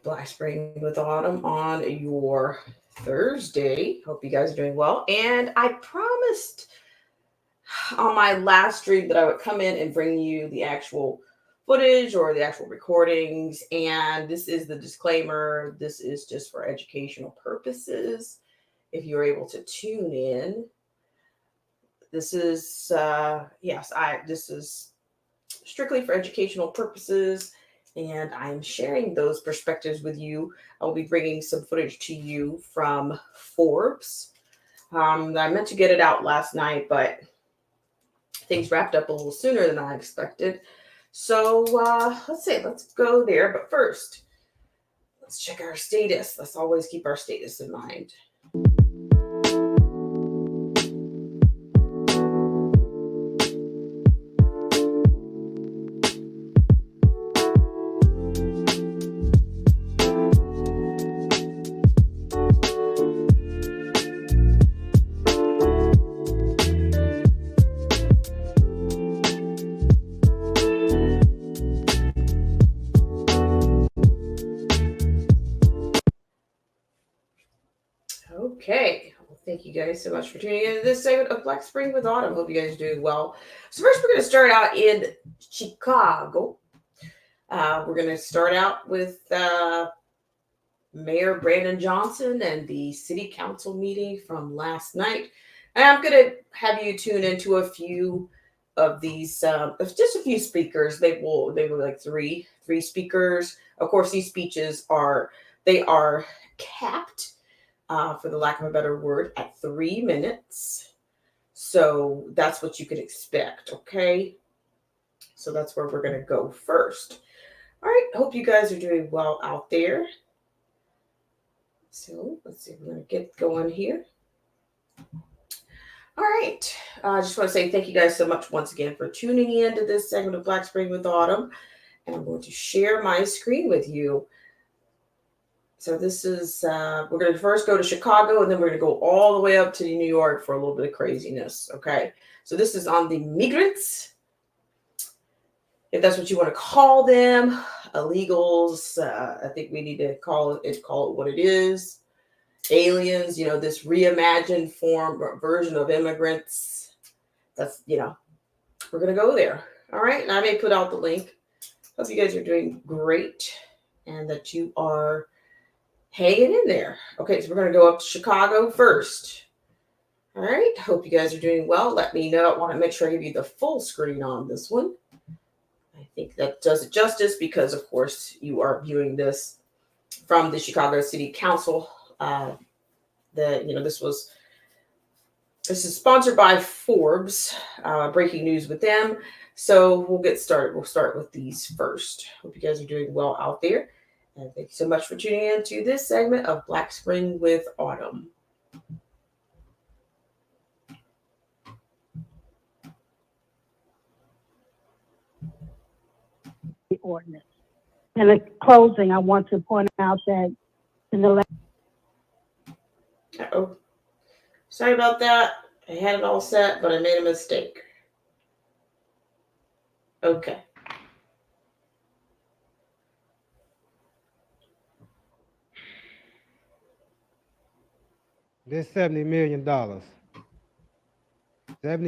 Black Spring with Autumn on your Thursday. Hope you guys are doing well. And I promised on my last stream that I would come in and bring you the actual footage or the actual recordings. And this is the disclaimer. This is just for educational purposes. If you're able to tune in, this is this is strictly for educational purposes, and I'm sharing those perspectives with you. I'll be bringing some footage to you from Forbes. I meant to get it out last night, but things wrapped up a little sooner than I expected. So let's go there. But first, let's check our status. Let's always keep our status in mind. Okay. Well, thank you guys so much for tuning in to this segment of Black Spring with Autumn. Hope you guys are doing well. So first, we're going to start out in Chicago. We're going to start out with Mayor Brandon Johnson and the City Council meeting from last night. And I'm going to have you tune into a few of these, just a few speakers. They were like three speakers. Of course, these speeches are capped for the lack of a better word, at 3 minutes. So that's what you could expect, okay? So that's where we're going to go first. All right, hope you guys are doing well out there. So let's see, we're going to get going here. All right, I just want to say thank you guys so much once again for tuning in to this segment of Black Spring with Autumn. And I'm going to share my screen with you. So this is, we're going to first go to Chicago, and then we're going to go all the way up to New York for a little bit of craziness, okay? So this is on the migrants, if that's what you want to call them, illegals. I think we need to call it what it is. Aliens, this reimagined version of immigrants. That's, we're going to go there. All right, and I may put out the link. Hope you guys are doing great and that you are hanging in there. Okay, so we're going to go up to Chicago first. All right, hope you guys are doing well. Let me know. I want to make sure I give you the full screen on this one. I think that does it justice because, of course, you are viewing this from the Chicago City Council. This is sponsored by Forbes. Breaking news with them. So we'll get started. We'll start with these first. Hope you guys are doing well out there. And thank you so much for tuning in to this segment of Black Spring with Autumn. The ordinance. And in closing, I want to point out that in the last. Uh-oh. Sorry about that. I had it all set, but I made a mistake. Okay. This $70 million. $70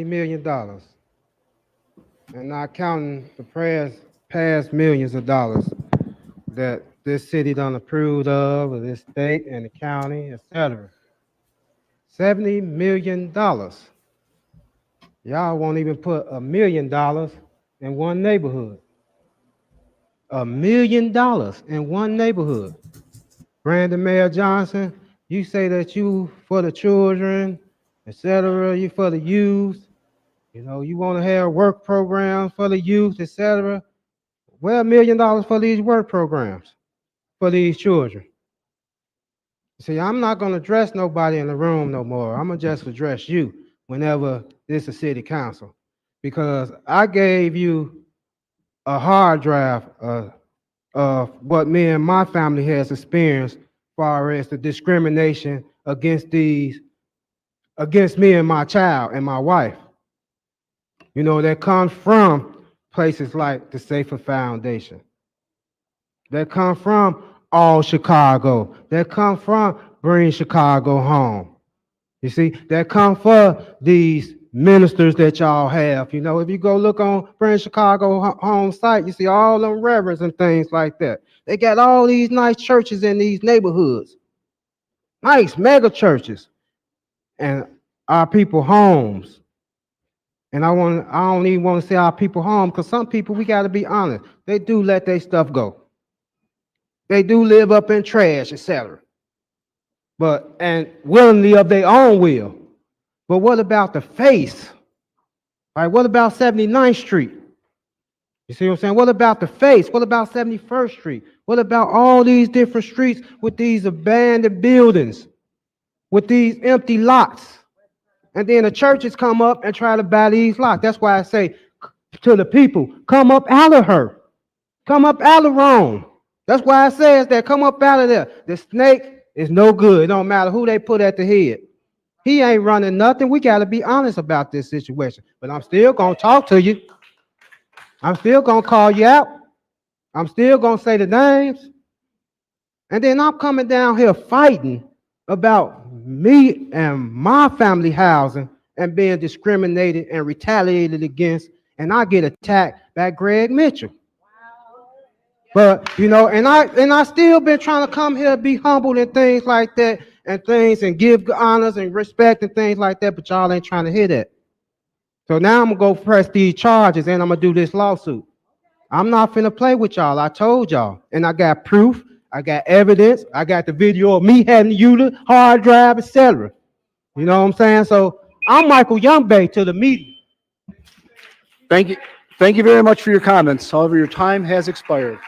million. And not counting the past millions of dollars that this city done approved of this state and the county, etc. $70 million. Y'all won't even put $1 million in one neighborhood. $1 million in one neighborhood. Brandon Mayor Johnson, you say that you for the children, etc. You for the youth. You want to have work programs for the youth, etc. Well, $1 million for these work programs for these children. See, I'm not going to address nobody in the room no more. I'm going to just address you whenever this is city council. Because I gave you a hard drive of what me and my family has experienced as far as the discrimination against me and my child and my wife. That comes from places like the Safer Foundation. That come from all Chicago, that come from Bring Chicago Home. You see, that come for these ministers that y'all have. You know, if you go look on Bring Chicago Home site, you see all them reverends and things like that. They got all these nice churches in these neighborhoods, nice mega churches, and our people homes. And I don't even want to say our people home, because some people, we got to be honest, they do let their stuff go. They do live up in trash, etc. But, and willingly of their own will. But what about the face? All right, what about 79th Street? You see what I'm saying? What about the face? What about 71st Street? What about all these different streets with these abandoned buildings, with these empty lots? And then the churches come up and try to buy these lots. That's why I say to the people, come up out of her. Come up out of Rome. That's why I say that, come up out of there. The snake is no good. It don't matter who they put at the head. He ain't running nothing. We got to be honest about this situation. But I'm still going to talk to you. I'm still going to call you out. I'm still going to say the names. And then I'm coming down here fighting about me and my family housing and being discriminated and retaliated against, and I get attacked by Greg Mitchell. But you know, and I still been trying to come here, be humble and things like that, and give honors and respect and things like that, but y'all ain't trying to hear that. So now I'm gonna go press these charges and I'm gonna do this lawsuit. I'm not finna play with y'all. I told y'all, and I got proof. I got evidence. I got the video of me having to use the hard drive, etc. You know what I'm saying? So I'm Michael Youngbay to the meeting. Thank you. Thank you very much for your comments. However, your time has expired.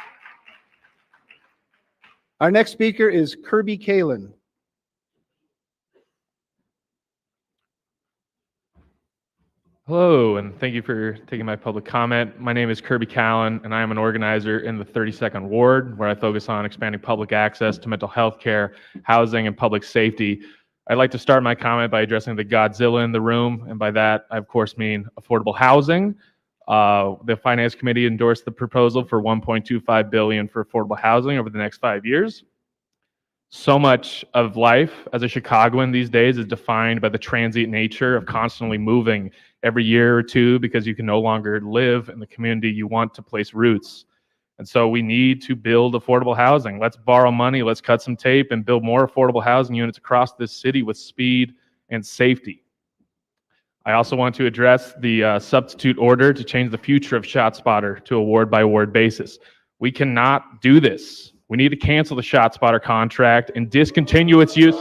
Our next speaker is Kirby Kalin. Hello, and thank you for taking my public comment. My name is Kirby Callan, and I am an organizer in the 32nd Ward, where I focus on expanding public access to mental health care, housing, and public safety. I'd like to start my comment by addressing the Godzilla in the room, and by that, I of course mean affordable housing. The Finance Committee endorsed the proposal for $1.25 billion for affordable housing over the next 5 years. So much of life as a Chicagoan these days is defined by the transient nature of constantly moving every year or two because you can no longer live in the community you want to place roots. And so we need to build affordable housing. Let's borrow money, let's cut some tape and build more affordable housing units across this city with speed and safety. I also want to address the substitute order to change the future of ShotSpotter to a ward-by-ward basis. We cannot do this. We need to cancel the ShotSpotter contract and discontinue its use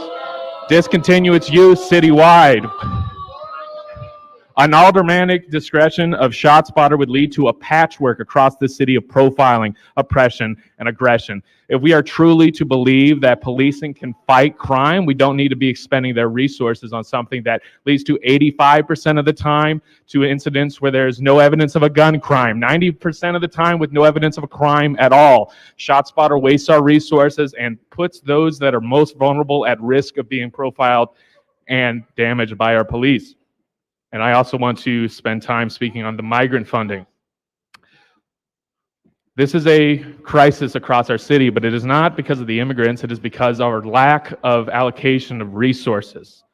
citywide. An aldermanic discretion of ShotSpotter would lead to a patchwork across the city of profiling, oppression, and aggression. If we are truly to believe that policing can fight crime, we don't need to be expending their resources on something that leads to 85% of the time to incidents where there's no evidence of a gun crime, 90% of the time with no evidence of a crime at all. ShotSpotter wastes our resources and puts those that are most vulnerable at risk of being profiled and damaged by our police. And I also want to spend time speaking on the migrant funding. This is a crisis across our city, but it is not because of the immigrants, it is because of our lack of allocation of resources.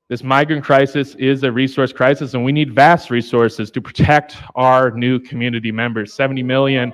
This migrant crisis is a resource crisis, and we need vast resources to protect our new community members. 70 million.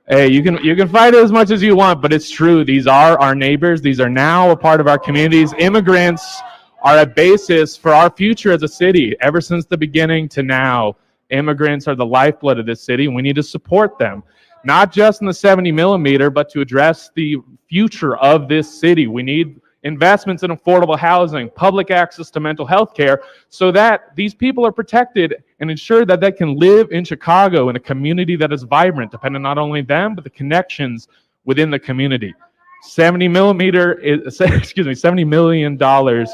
Hey, you can fight it as much as you want, but it's true. These are our neighbors. These are now a part of our communities. Immigrants are a basis for our future as a city. Ever since the beginning to now, immigrants are the lifeblood of this city, and we need to support them. Not just in the 70 millimeter, but to address the future of this city. We need investments in affordable housing, public access to mental health care, so that these people are protected and ensure that they can live in Chicago in a community that is vibrant, depending not only them, but the connections within the community. $70 million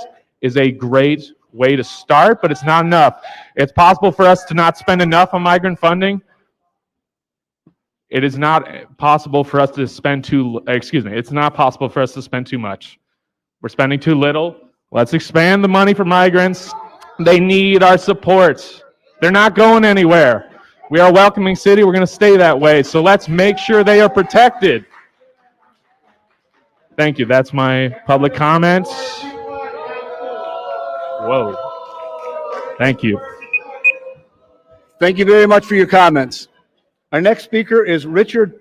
is a great way to start, but it's not enough. It's possible for us to not spend enough on migrant funding. It is not possible for us to spend it's not possible for us to spend too much. We're spending too little. Let's expand the money for migrants. They need our support. They're not going anywhere. We are a welcoming city. We're going to stay that way. So let's make sure they are protected. Thank you. That's my public comments. Whoa. Thank you. Thank you very much for your comments. Our next speaker is Richard.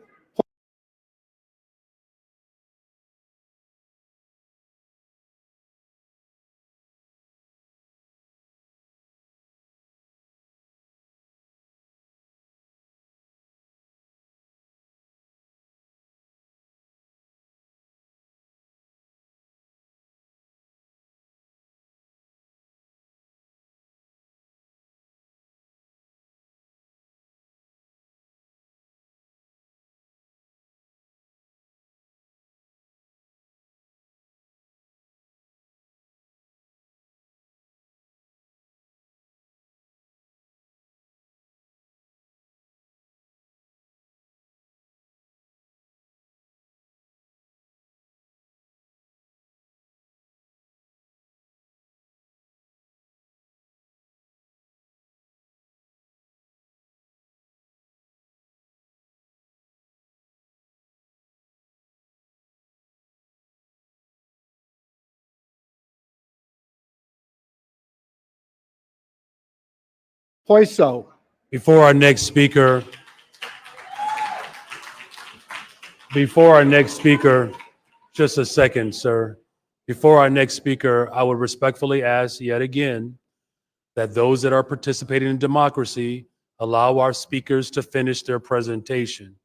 Poiso. Before our next speaker, just a second, sir. Before our next speaker, I would respectfully ask yet again that those that are participating in democracy allow our speakers to finish their presentation.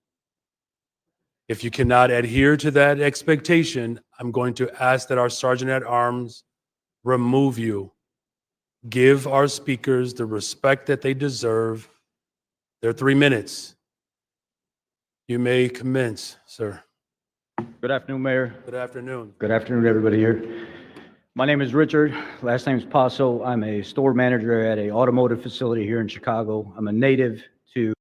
If you cannot adhere to that expectation, I'm going to ask that our Sergeant at Arms remove you. Give our speakers the respect that they deserve. They're 3 minutes. You may commence, sir. Good afternoon, Mayor. Good afternoon. Good afternoon, everybody here. My name is Richard. Last name is Paso. I'm a store manager at an automotive facility here in Chicago. I'm a native to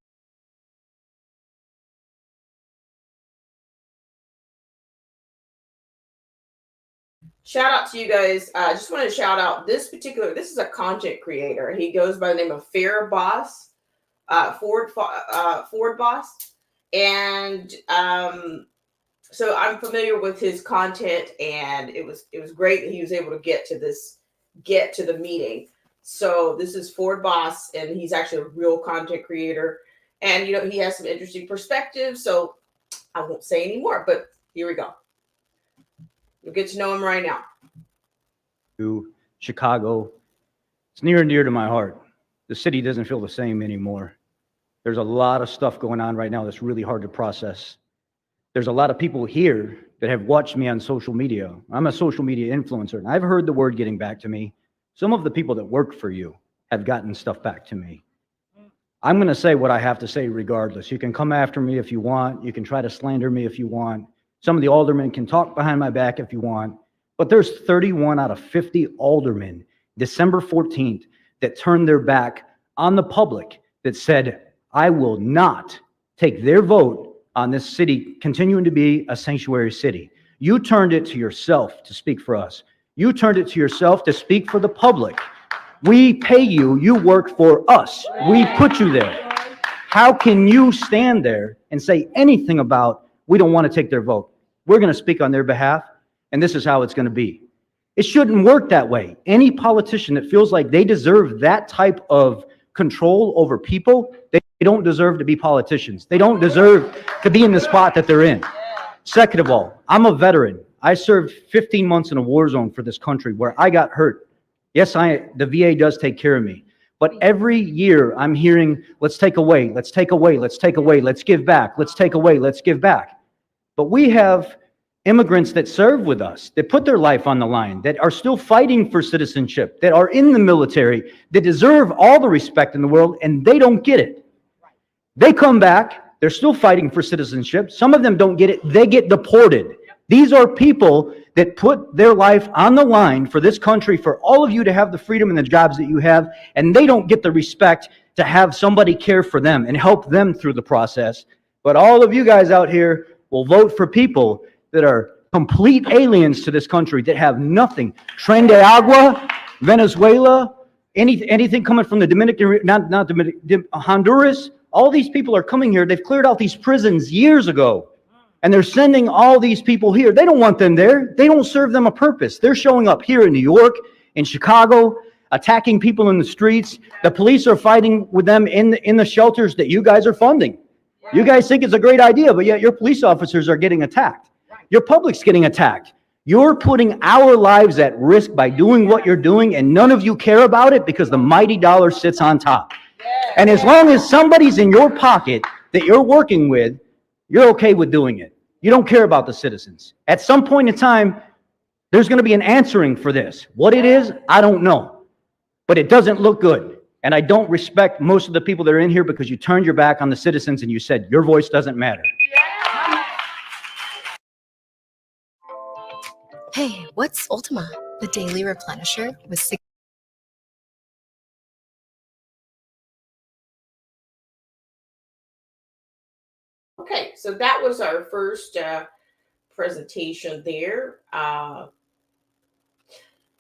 Shout out to you guys. I just want to shout out this is a content creator. He goes by the name of Fair Boss, Ford Boss. And so I'm familiar with his content, and it was great that he was able to get to the meeting. So this is Ford Boss, and he's actually a real content creator. And, he has some interesting perspectives. So I won't say any more, but here we go. You'll get to know him right now. Chicago. It's near and dear to my heart. The city doesn't feel the same anymore. There's a lot of stuff going on right now that's really hard to process. There's a lot of people here that have watched me on social media. I'm a social media influencer, and I've heard the word getting back to me. Some of the people that work for you have gotten stuff back to me. I'm going to say what I have to say regardless. You can come after me if you want. You can try to slander me if you want. Some of the aldermen can talk behind my back if you want, but there's 31 out of 50 aldermen, December 14th, that turned their back on the public, that said, I will not take their vote on this city continuing to be a sanctuary city. You turned it to yourself to speak for us. You turned it to yourself to speak for the public. We pay you, you work for us. We put you there. How can you stand there and say anything about, we don't want to take their vote? We're going to speak on their behalf, and this is how it's going to be. It shouldn't work that way. Any politician that feels like they deserve that type of control over people, they don't deserve to be politicians. They don't deserve to be in the spot that they're in. Second of all, I'm a veteran. I served 15 months in a war zone for this country where I got hurt. Yes, the VA does take care of me. But every year I'm hearing, let's take away, let's take away, let's take away, let's give back, let's take away, let's give back. But we have immigrants that serve with us, that put their life on the line, that are still fighting for citizenship, that are in the military, that deserve all the respect in the world, and they don't get it. They come back, they're still fighting for citizenship. Some of them don't get it, they get deported. These are people that put their life on the line for this country, for all of you to have the freedom and the jobs that you have, and they don't get the respect to have somebody care for them and help them through the process. But all of you guys out here will vote for people that are complete aliens to this country, that have nothing. Tren de Agua, Venezuela, anything coming from the Dominican, not Dominican, Honduras, All these people are coming here. They've cleared out these prisons years ago. And they're sending all these people here. They don't want them there. They don't serve them a purpose. They're showing up here in New York, in Chicago, attacking people in the streets. The police are fighting with them in the shelters that you guys are funding. You guys think it's a great idea, but yet your police officers are getting attacked. Your public's getting attacked. You're putting our lives at risk by doing what you're doing, and none of you care about it because the mighty dollar sits on top. And as long as somebody's in your pocket that you're working with, you're okay with doing it. You don't care about the citizens. At some point in time, there's going to be an answering for this. What it is, I don't know. But it doesn't look good. And I don't respect most of the people that are in here because you turned your back on the citizens and you said your voice doesn't matter. Hey, what's Ultima? The daily replenisher with 6. Okay, so that was our first presentation there.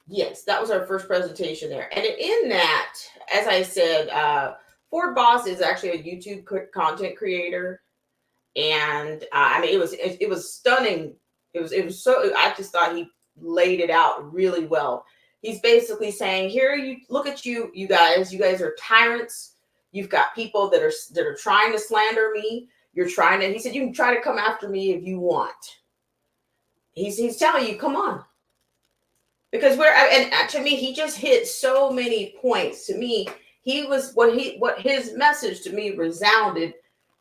Yes, that was our first presentation there. And in that, as I said, Ford Boss is actually a YouTube content creator. And I mean, it was stunning. It was so, I just thought he laid it out really well. He's basically saying, here, you look at you guys are tyrants. You've got people that are trying to slander me. He said, you can try to come after me if you want. He's telling you, come on. Because to me, he just hit so many points. To me, what his message to me resounded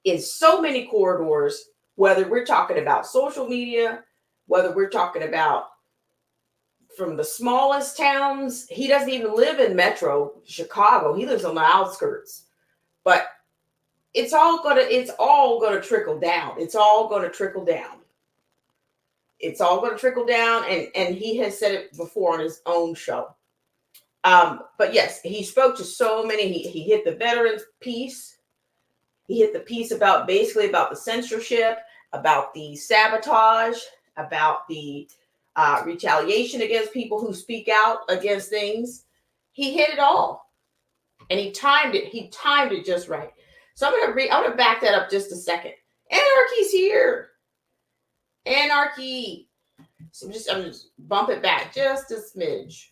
in so many corridors, whether we're talking about social media, whether we're talking about from the smallest towns. He doesn't even live in Metro Chicago. He lives on the outskirts. But it's all gonna trickle down. It's all gonna trickle down. It's all going to trickle down, and he has said it before on his own show. But yes, he spoke to so many. He hit the veterans piece. He hit the piece about the censorship, about the sabotage, about the retaliation against people who speak out against things. He hit it all, and he timed it. He timed it just right. So I'm going to back that up just a second. Anarchy's here. Anarchy. So I'm just bump it back just a smidge.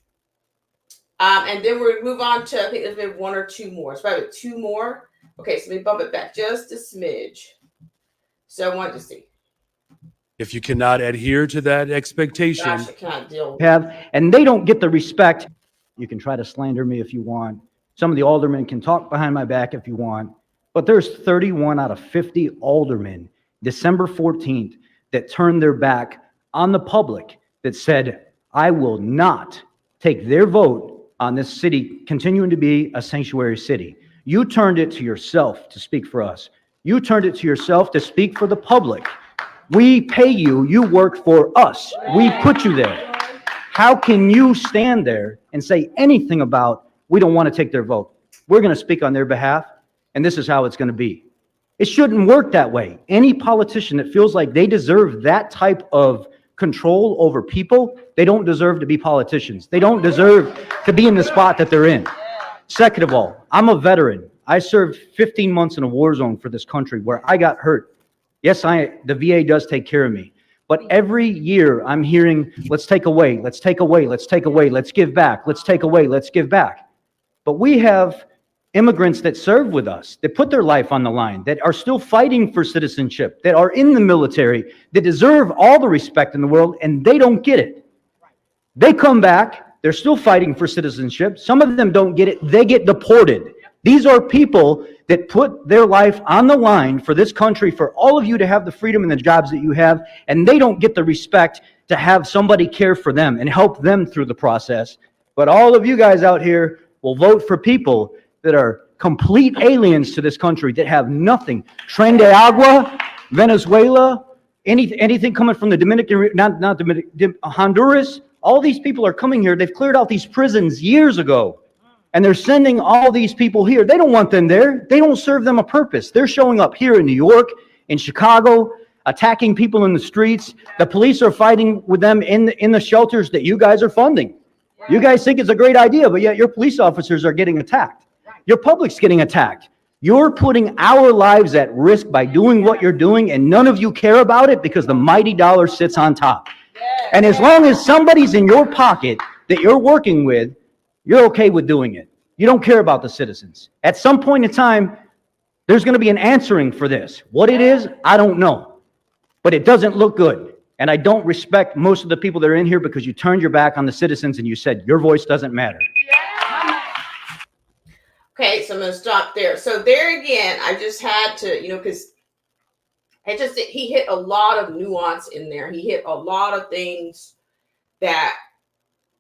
And then we'll move on to, I think there's maybe one or two more. It's probably two more. Okay, so let me bump it back just a smidge. So I wanted to see. If you cannot adhere to that expectation, Gosh, I cannot deal with And they don't get the respect. You can try to slander me if you want. Some of the aldermen can talk behind my back if you want. But there's 31 out of 50 aldermen, December 14th, that turned their back on the public, that said, I will not take their vote on this city continuing to be a sanctuary city. You turned it to yourself to speak for us. You turned it to yourself to speak for the public. We pay you. You work for us. We put you there. How can you stand there and say anything about, we don't want to take their vote? We're going to speak on their behalf, and this is how it's going to be. It shouldn't work that way. Any politician that feels like they deserve that type of control over people, they don't deserve to be politicians. They don't deserve to be in the spot that they're in. Second of all, I'm a veteran. I served 15 months in a war zone for this country where I got hurt. Yes, the VA does take care of me. But every year I'm hearing, let's take away, let's take away, let's take away, let's give back, let's take away, let's give back. But we have immigrants that serve with us, that put their life on the line, that are still fighting for citizenship, that are in the military, that deserve all the respect in the world, and they don't get it. They come back, they're still fighting for citizenship. Some of them don't get it, they get deported. These are people that put their life on the line for this country, for all of you to have the freedom and the jobs that you have, and they don't get the respect to have somebody care for them and help them through the process. But all of you guys out here will vote for people that are complete aliens to this country, that have nothing. Tren de Agua, Venezuela, anything coming from the Honduras, all these people are coming here. They've cleared out these prisons years ago, and they're sending all these people here. They don't want them there. They don't serve them a purpose. They're showing up here in New York, in Chicago, attacking people in the streets. The police are fighting with them in the shelters that you guys are funding. You guys think it's a great idea, but yet your police officers are getting attacked. Your public's getting attacked. You're putting our lives at risk by doing what you're doing, and none of you care about it because the mighty dollar sits on top. And as long as somebody's in your pocket that you're working with, you're okay with doing it. You don't care about the citizens. At some point in time, there's going to be an answering for this. What it is, I don't know. But it doesn't look good. And I don't respect most of the people that are in here because you turned your back on the citizens and you said your voice doesn't matter. Okay, so I'm going to stop there. So there again, I just had to, because he hit a lot of nuance in there. He hit a lot of things that,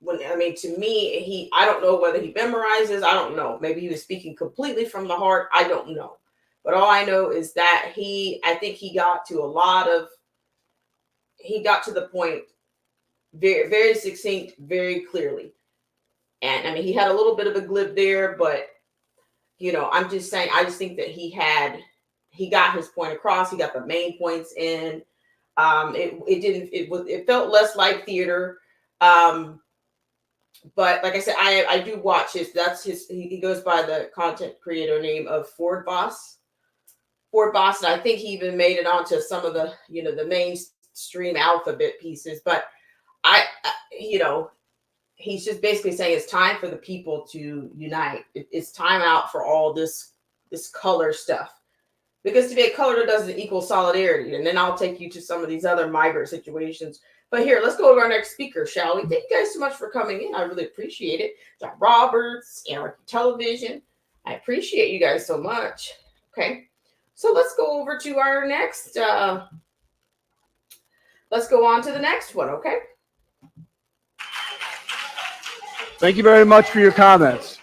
to me, I don't know whether he memorizes. I don't know. Maybe he was speaking completely from the heart. I don't know. But all I know is that I think he got to the point very, very succinct, very clearly. And he had a little bit of a glib there, but I'm just saying, I just think that he got his point across. He got the main points in. It felt less like theater. But like I said, I do watch he goes by the content creator name of Ford Boss. And I think he even made it onto some of the, the mainstream alphabet pieces. But he's just basically saying it's time for the people to unite. It's time out for all this color stuff. Because to be a color doesn't equal solidarity. And then I'll take you to some of these other migrant situations. But here, let's go to our next speaker, shall we? Thank you guys so much for coming in. I really appreciate it. John Roberts, Anarchy Television. I appreciate you guys so much. Okay. So let's go over to our next. Let's go on to the next one, okay? Thank you very much for your comments.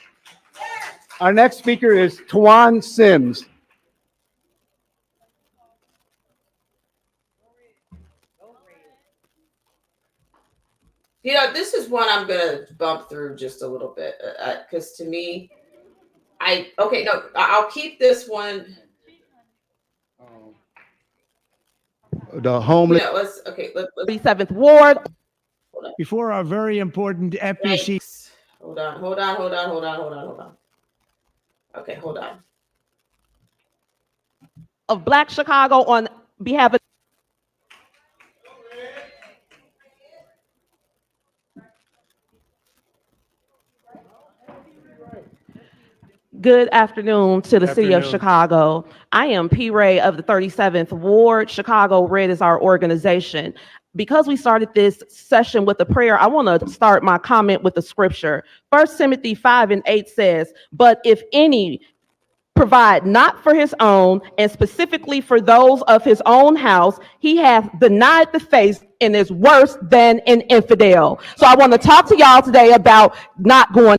Our next speaker is Tawan Sims. This is one I'm going to bump through just a little bit because to me, I'll keep this one. The homeless. Let's 37th Ward. Before our very important FBC. Yikes. Hold on. Okay, hold on. Of Black Chicago on behalf of Good afternoon to the city of Chicago. I am P. Ray of the 37th Ward. Chicago Red is our organization. Because we started this session with a prayer, I want to start my comment with the scripture. 1 Timothy 5:8 says, "But if any provide not for his own, and specifically for those of his own house, he hath denied the faith and is worse than an infidel." So I want to talk to y'all today about not going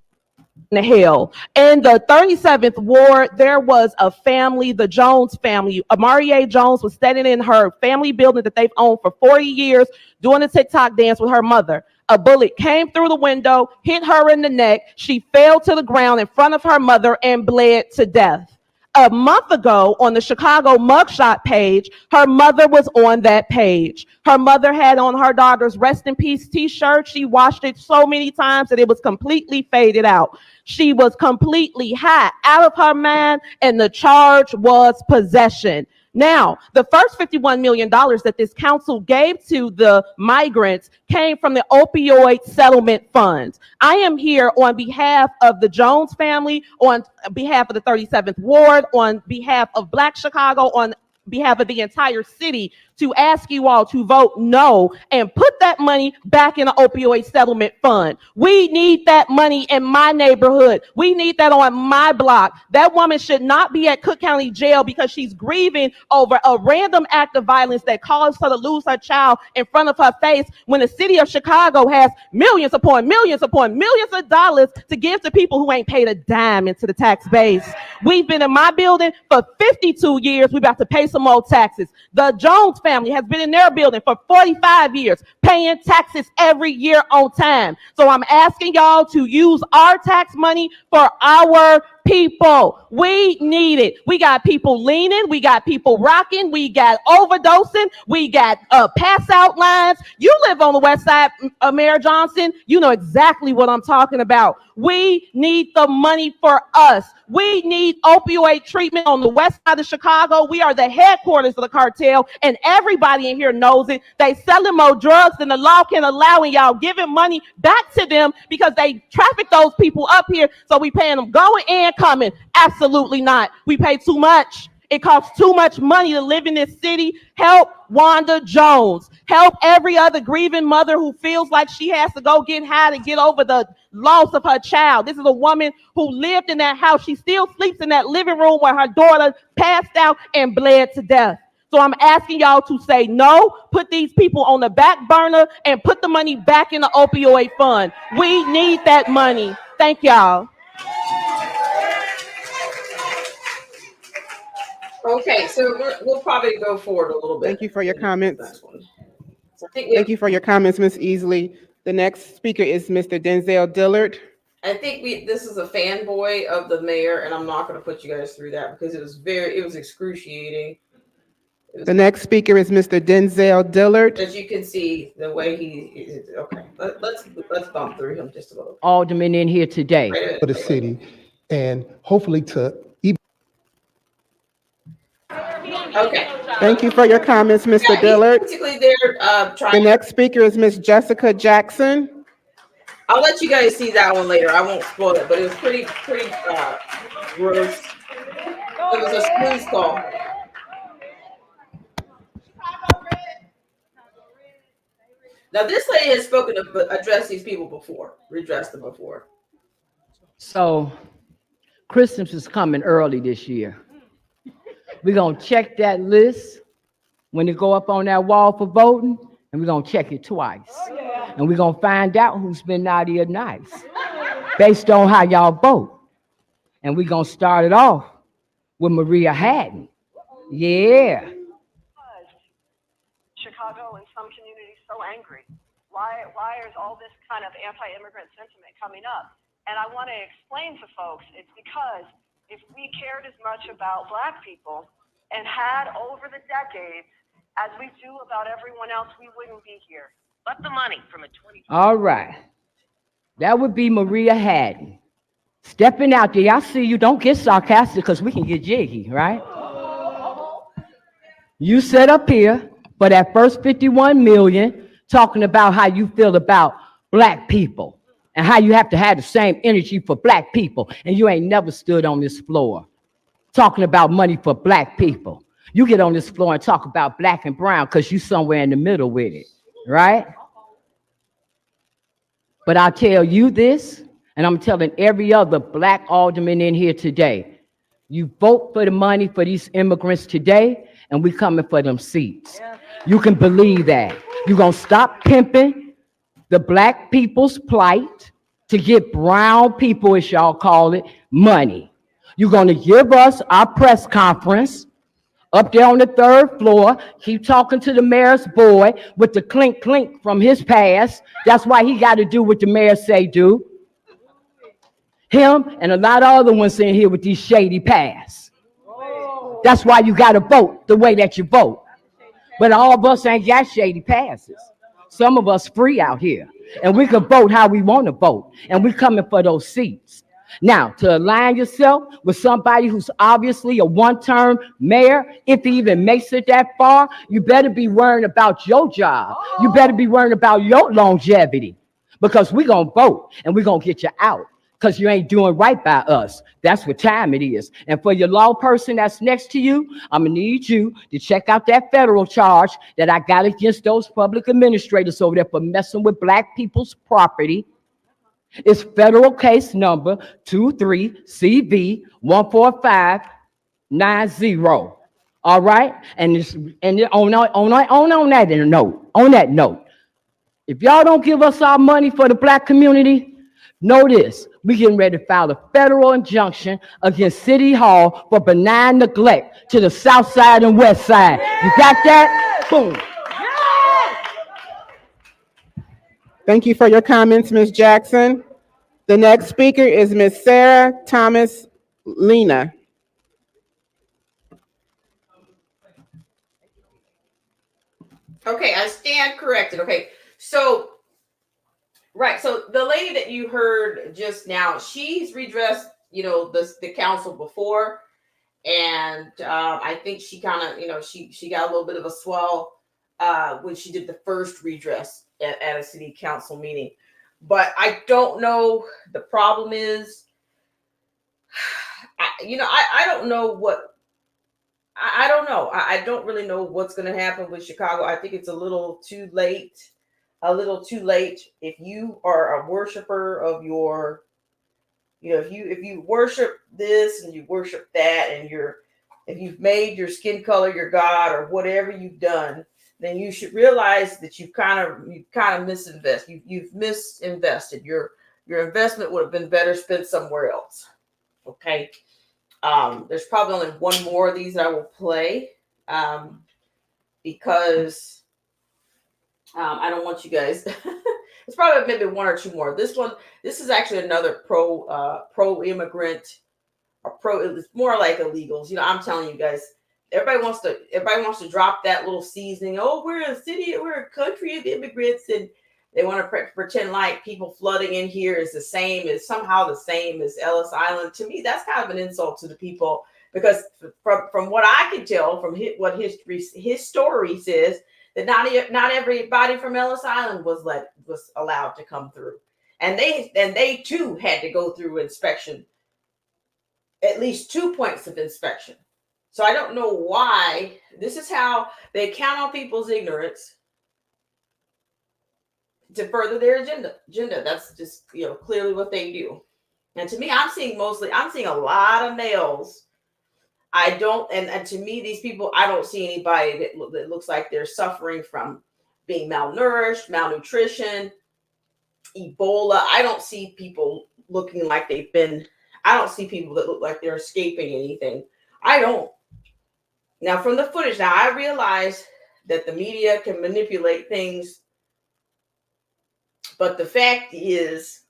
to hell. In the 37th Ward, there was a family, the Jones family. Amarie Jones was standing in her family building that they've owned for 40 years, doing a TikTok dance with her mother. A bullet came through the window, hit her in the neck. She fell to the ground in front of her mother and bled to death. A month ago on the Chicago mugshot page, her mother was on that page. Her mother had on her daughter's rest in peace t-shirt. She washed it so many times that it was completely faded out. She was completely high, out of her mind, and the charge was possession. Now, the first $51 million that this council gave to the migrants came from the opioid settlement funds. I am here on behalf of the Jones family, on behalf of the 37th Ward, on behalf of Black Chicago, on behalf of the entire city, to ask you all to vote no and put that money back in the opioid settlement fund. We need that money in my neighborhood. We need that on my block. That woman should not be at Cook County Jail because she's grieving over a random act of violence that caused her to lose her child in front of her face, when the city of Chicago has millions upon millions upon millions of dollars to give to people who ain't paid a dime into the tax base. We've been in my building for 52 years. We're about to pay some more taxes. The Jones family has been in their building for 45 years, paying taxes every year on time. So I'm asking y'all to use our tax money for our people. We need it. We got people leaning. We got people rocking. We got overdosing. We got pass out lines. You live on the west side, Mayor Johnson. You know exactly what I'm talking about. We need the money for us. We need opioid treatment on the west side of Chicago. We are the headquarters of the cartel, and everybody in here knows it. They selling more drugs than the law can allow, and y'all giving money back to them because they traffic those people up here. So we paying them going and coming. Absolutely not. We pay too much. It costs too much money to live in this city. Help Wanda Jones. Help every other grieving mother who feels like she has to go get high to get over the loss of her child. This is a woman who lived in that house. She still sleeps in that living room where her daughter passed out and bled to death. So I'm asking y'all to say no, put these people on the back burner, and put the money back in the opioid fund. We need that money. Thank y'all. Okay, so we'll probably go forward a little bit. Thank you for your comments. So I think Thank you for your comments, Ms. Easley. The next speaker is Mr. Denzel Dillard. this is a fanboy of the mayor, and I'm not going to put you guys through that because it was excruciating. The next speaker is Mr. Denzel Dillard. As you can see, the way he is. Okay, let's bump through him just a little. Alderman in here today. For the city, and hopefully to Okay. Thank you for your comments, Mr. Yeah, Dillard. basically, they're The trying. next speaker is Ms. Jessica Jackson. I'll let you guys see that one later. I won't spoil it, but it was pretty gross. It was a squeeze call. Now, this lady has spoken to address these people before, redress them before. So Christmas is coming early this year. We're going to check that list when it go up on that wall for voting, and we're going to check it twice. And we're going to find out who's been naughty or nice based on how y'all vote. And we're going to start it off with Maria Haddon. Yeah. Chicago and some communities so angry? Why is all this kind of anti-immigrant sentiment coming up? And I want to explain to folks, it's because if we cared as much about Black people and had over the decades as we do about everyone else, we wouldn't be here. But the money from a 20. All right. That would be Maria Haddon. Stepping out there. I see you. Don't get sarcastic because we can get jiggy, right? You set up here for that first 51 million, talking about how you feel about Black people and how you have to have the same energy for Black people. And you ain't never stood on this floor talking about money for Black people. You get on this floor and talk about Black and brown because you somewhere in the middle with it, right? But I'll tell you this, and I'm telling every other Black alderman in here today, you vote for the money for these immigrants today, and we coming for them seats. You can believe that. You're going to stop pimping the Black people's plight to get brown people, as y'all call it, money. You're going to give us our press conference up there on the 3rd floor, keep talking to the mayor's boy with the clink clink from his past. That's why he got to do what the mayor say do. Him and a lot of other ones in here with these shady pasts. That's why you got to vote the way that you vote. But all of us ain't got shady passes. Some of us free out here, and we can vote how we want to vote, and we coming for those seats. Now, to align yourself with somebody who's obviously a one-term mayor, if he even makes it that far, you better be worrying about your job. You better be worrying about your longevity, because we're going to vote, and we're going to get you out, because you ain't doing right by us. That's what time it is. And for your law person that's next to you, I'm going to need you to check out that federal charge that I got against those public administrators over there for messing with Black people's property. It's federal case number 23CV14590. All right? And on that note, if y'all don't give us our money for the Black community, know this, we getting ready to file a federal injunction against City Hall for benign neglect to the south side and west side. You got that? Boom. Thank you for your comments, Ms. Jackson. The next speaker is Ms. Sarah Thomas Lena. Okay, I stand corrected. Okay, so right, so the lady that you heard just now, she's redressed, the council before, and I think she kind of, she got a little bit of a swell when she did the first redress at a city council meeting. But I don't know. The problem is, I don't know what. I don't know. I don't really know what's going to happen with Chicago. I think it's a little too late. If you are a worshiper of your, if you worship this and you worship that, and if you've made your skin color your god or whatever you've done, then you should realize that you've kind of misinvested. You've misinvested. Your investment would have been better spent somewhere else. Okay. There's probably only one more of these that I will play because I don't want you guys. It's probably maybe one or two more. This is actually another pro immigrant or it's more like illegals. I'm telling you guys, everybody wants to drop that little seasoning. Oh, we're a country of immigrants, and they want to pretend like people flooding in here is somehow the same as Ellis Island. To me, that's kind of an insult to the people, because from what I can tell from what his story says, that not everybody from Ellis Island was allowed to come through, and they too had to go through inspection, at least 2 points of inspection. So I don't know why. This is how they count on people's ignorance to further their agenda. That's just clearly what they do. And to me, I'm seeing a lot of males. And to me, these people, I don't see anybody that looks like they're suffering from being malnourished, malnutrition, Ebola. I don't see people looking like I don't see people that look like they're escaping anything. I don't. Now, from the footage, I realize that the media can manipulate things, but the fact is,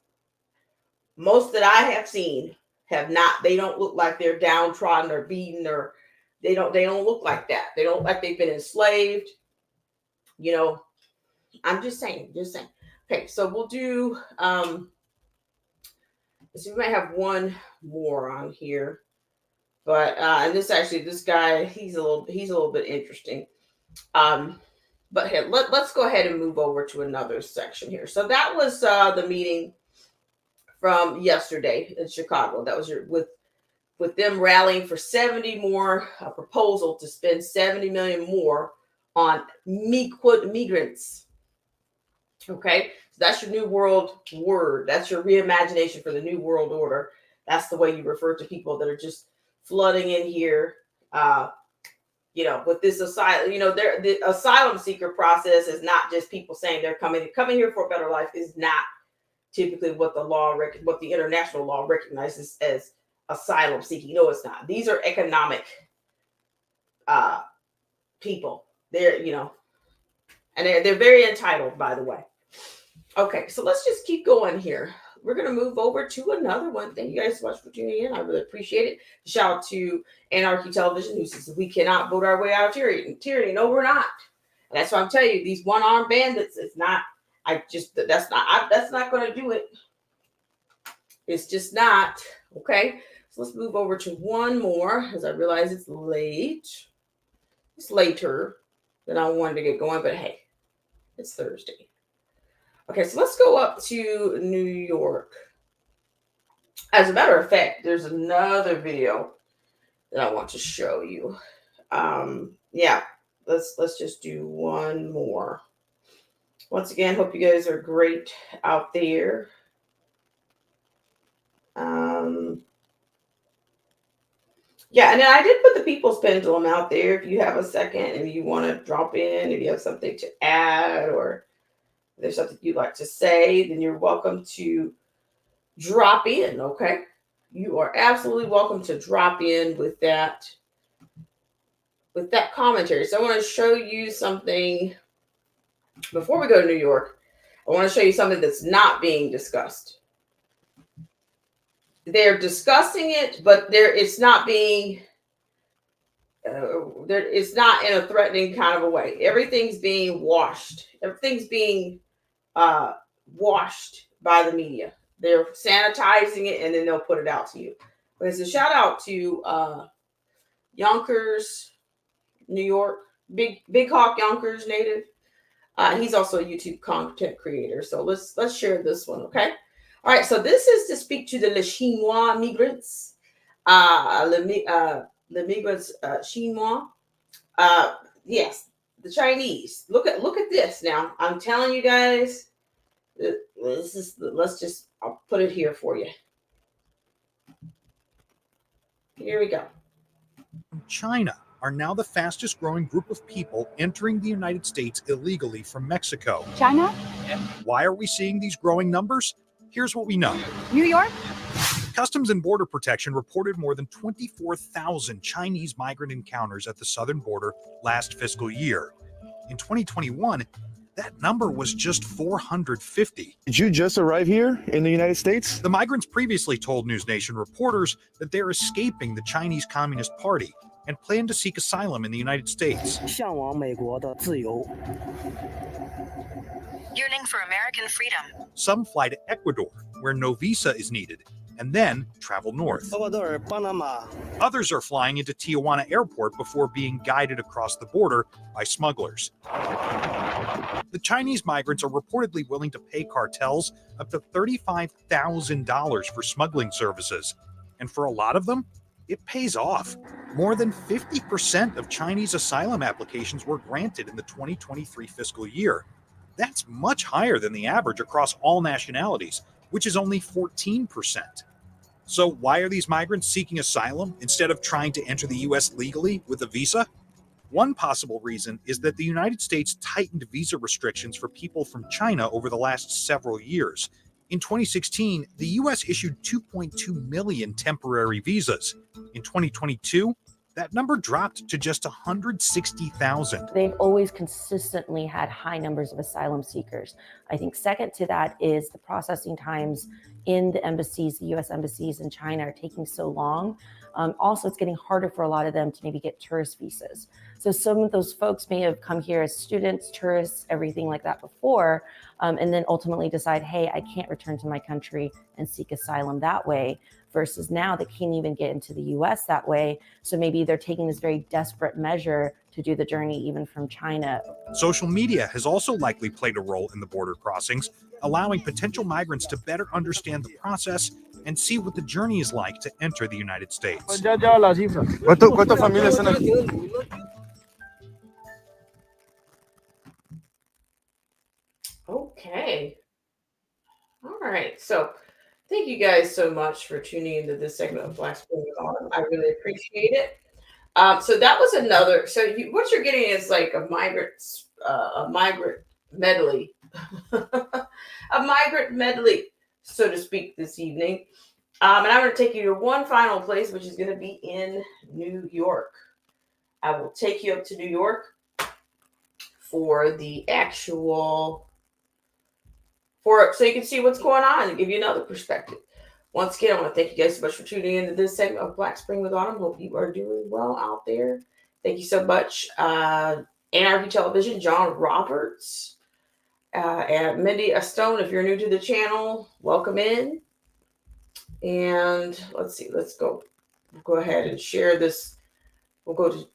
most that I have seen have not. They don't look like they're downtrodden or beaten, or they don't look like that. They don't look like they've been enslaved. I'm just saying. Okay, so we'll do. So we might have one more on here, but and this guy, he's a little bit interesting. But here, let's go ahead and move over to another section here. So that was the meeting from yesterday in Chicago. That was with them rallying for 70 more, a proposal to spend 70 million more on migrants. Okay, so that's your new world word. That's your reimagination for the new world order. That's the way you refer to people that are just flooding in here. With this asylum, the asylum seeker process is not just people saying they're coming here for a better life. Is not typically what the international law recognizes as asylum seeking. No, it's not. These are economic people. They're and they're very entitled, by the way. Okay, so let's just keep going here. We're going to move over to another one. Thank you guys so much for tuning in. I really appreciate it. Shout out to Anarchy Television, who says we cannot vote our way out of tyranny. No, we're not. And that's why I'm telling you, these one-armed bandits, it's not. That's not going to do it. It's just not. Okay, so let's move over to one more, as I realize it's late. It's later than I wanted to get going, but hey, it's Thursday. Okay, so let's go up to New York. As a matter of fact, there's another video that I want to show you. Yeah, let's just do one more. Once again, hope you guys are great out there. Yeah, and then I did put the People's Pendulum out there. If you have a second and you want to drop in, if you have something to add, or if there's something you'd like to say, then you're welcome to drop in, okay? You are absolutely welcome to drop in with that commentary. So I want to show you something before we go to New York. I want to show you something that's not being discussed. they're discussing it, but it's not being it's not in a threatening kind of a way. Everything's being washed. Everything's being washed by the media. They're sanitizing it and then they'll put it out to you. But it's a shout out to Yonkers, New York, Big Hawk Yonkers native. He's also a YouTube content creator. So let's share this one, okay? All right, so this is to speak to the Chinois migrants. The migrants, Chinois. Yes, the Chinese. Look at this now. I'm telling you guys, I'll put it here for you. Here we go. China are now the fastest growing group of people entering the United States illegally from Mexico. China? Why are we seeing these growing numbers? Here's what we know. New York? Customs and Border Protection reported more than 24,000 Chinese migrant encounters at the southern border last fiscal year. In 2021, that number was just 450. Did you just arrive here in the United States? The migrants previously told News Nation reporters that they're escaping the Chinese Communist Party and plan to seek asylum in the United States. Yearning for American freedom. Some fly to Ecuador, where no visa is needed, and then travel north. Others are flying into Tijuana Airport before being guided across the border by smugglers. The Chinese migrants are reportedly willing to pay cartels up to $35,000 for smuggling services. And for a lot of them, it pays off. More than 50% of Chinese asylum applications were granted in the 2023 fiscal year. That's much higher than the average across all nationalities, which is only 14%. So why are these migrants seeking asylum instead of trying to enter the U.S. legally with a visa? One possible reason is that the United States tightened visa restrictions for people from China over the last several years. In 2016, the U.S. issued 2.2 million temporary visas. In 2022, that number dropped to just 160,000. They've always consistently had high numbers of asylum seekers. I think second to that is the processing times in the embassies, the U.S. embassies in China are taking so long. Also, it's getting harder for a lot of them to maybe get tourist visas. So some of those folks may have come here as students, tourists, everything like that before, and then ultimately decide, hey, I can't return to my country and seek asylum that way, versus now they can't even get into the US that way. So maybe they're taking this very desperate measure to do the journey even from China. Social media has also likely played a role in the border crossings, allowing potential migrants to better understand the process and see what the journey is like to enter the United States. ¿Cuántas familias están aquí? Okay. All right. So thank you guys so much for tuning into this segment of Black Spring with Autumn. I really appreciate it. So that was another. So what you're getting is like a migrant medley, a migrant medley, so to speak, this evening. And I'm going to take you to one final place, which is going to be in New York. I will take you up to New York for the actual. So you can see what's going on and give you another perspective. Once again, I want to thank you guys so much for tuning into this segment of Black Spring with Autumn. Hope you are doing well out there. Thank you so much. NRV Television, John Roberts, and Mindy Stone. If you're new to the channel, welcome in. And let's see, we'll go ahead and share this. We'll go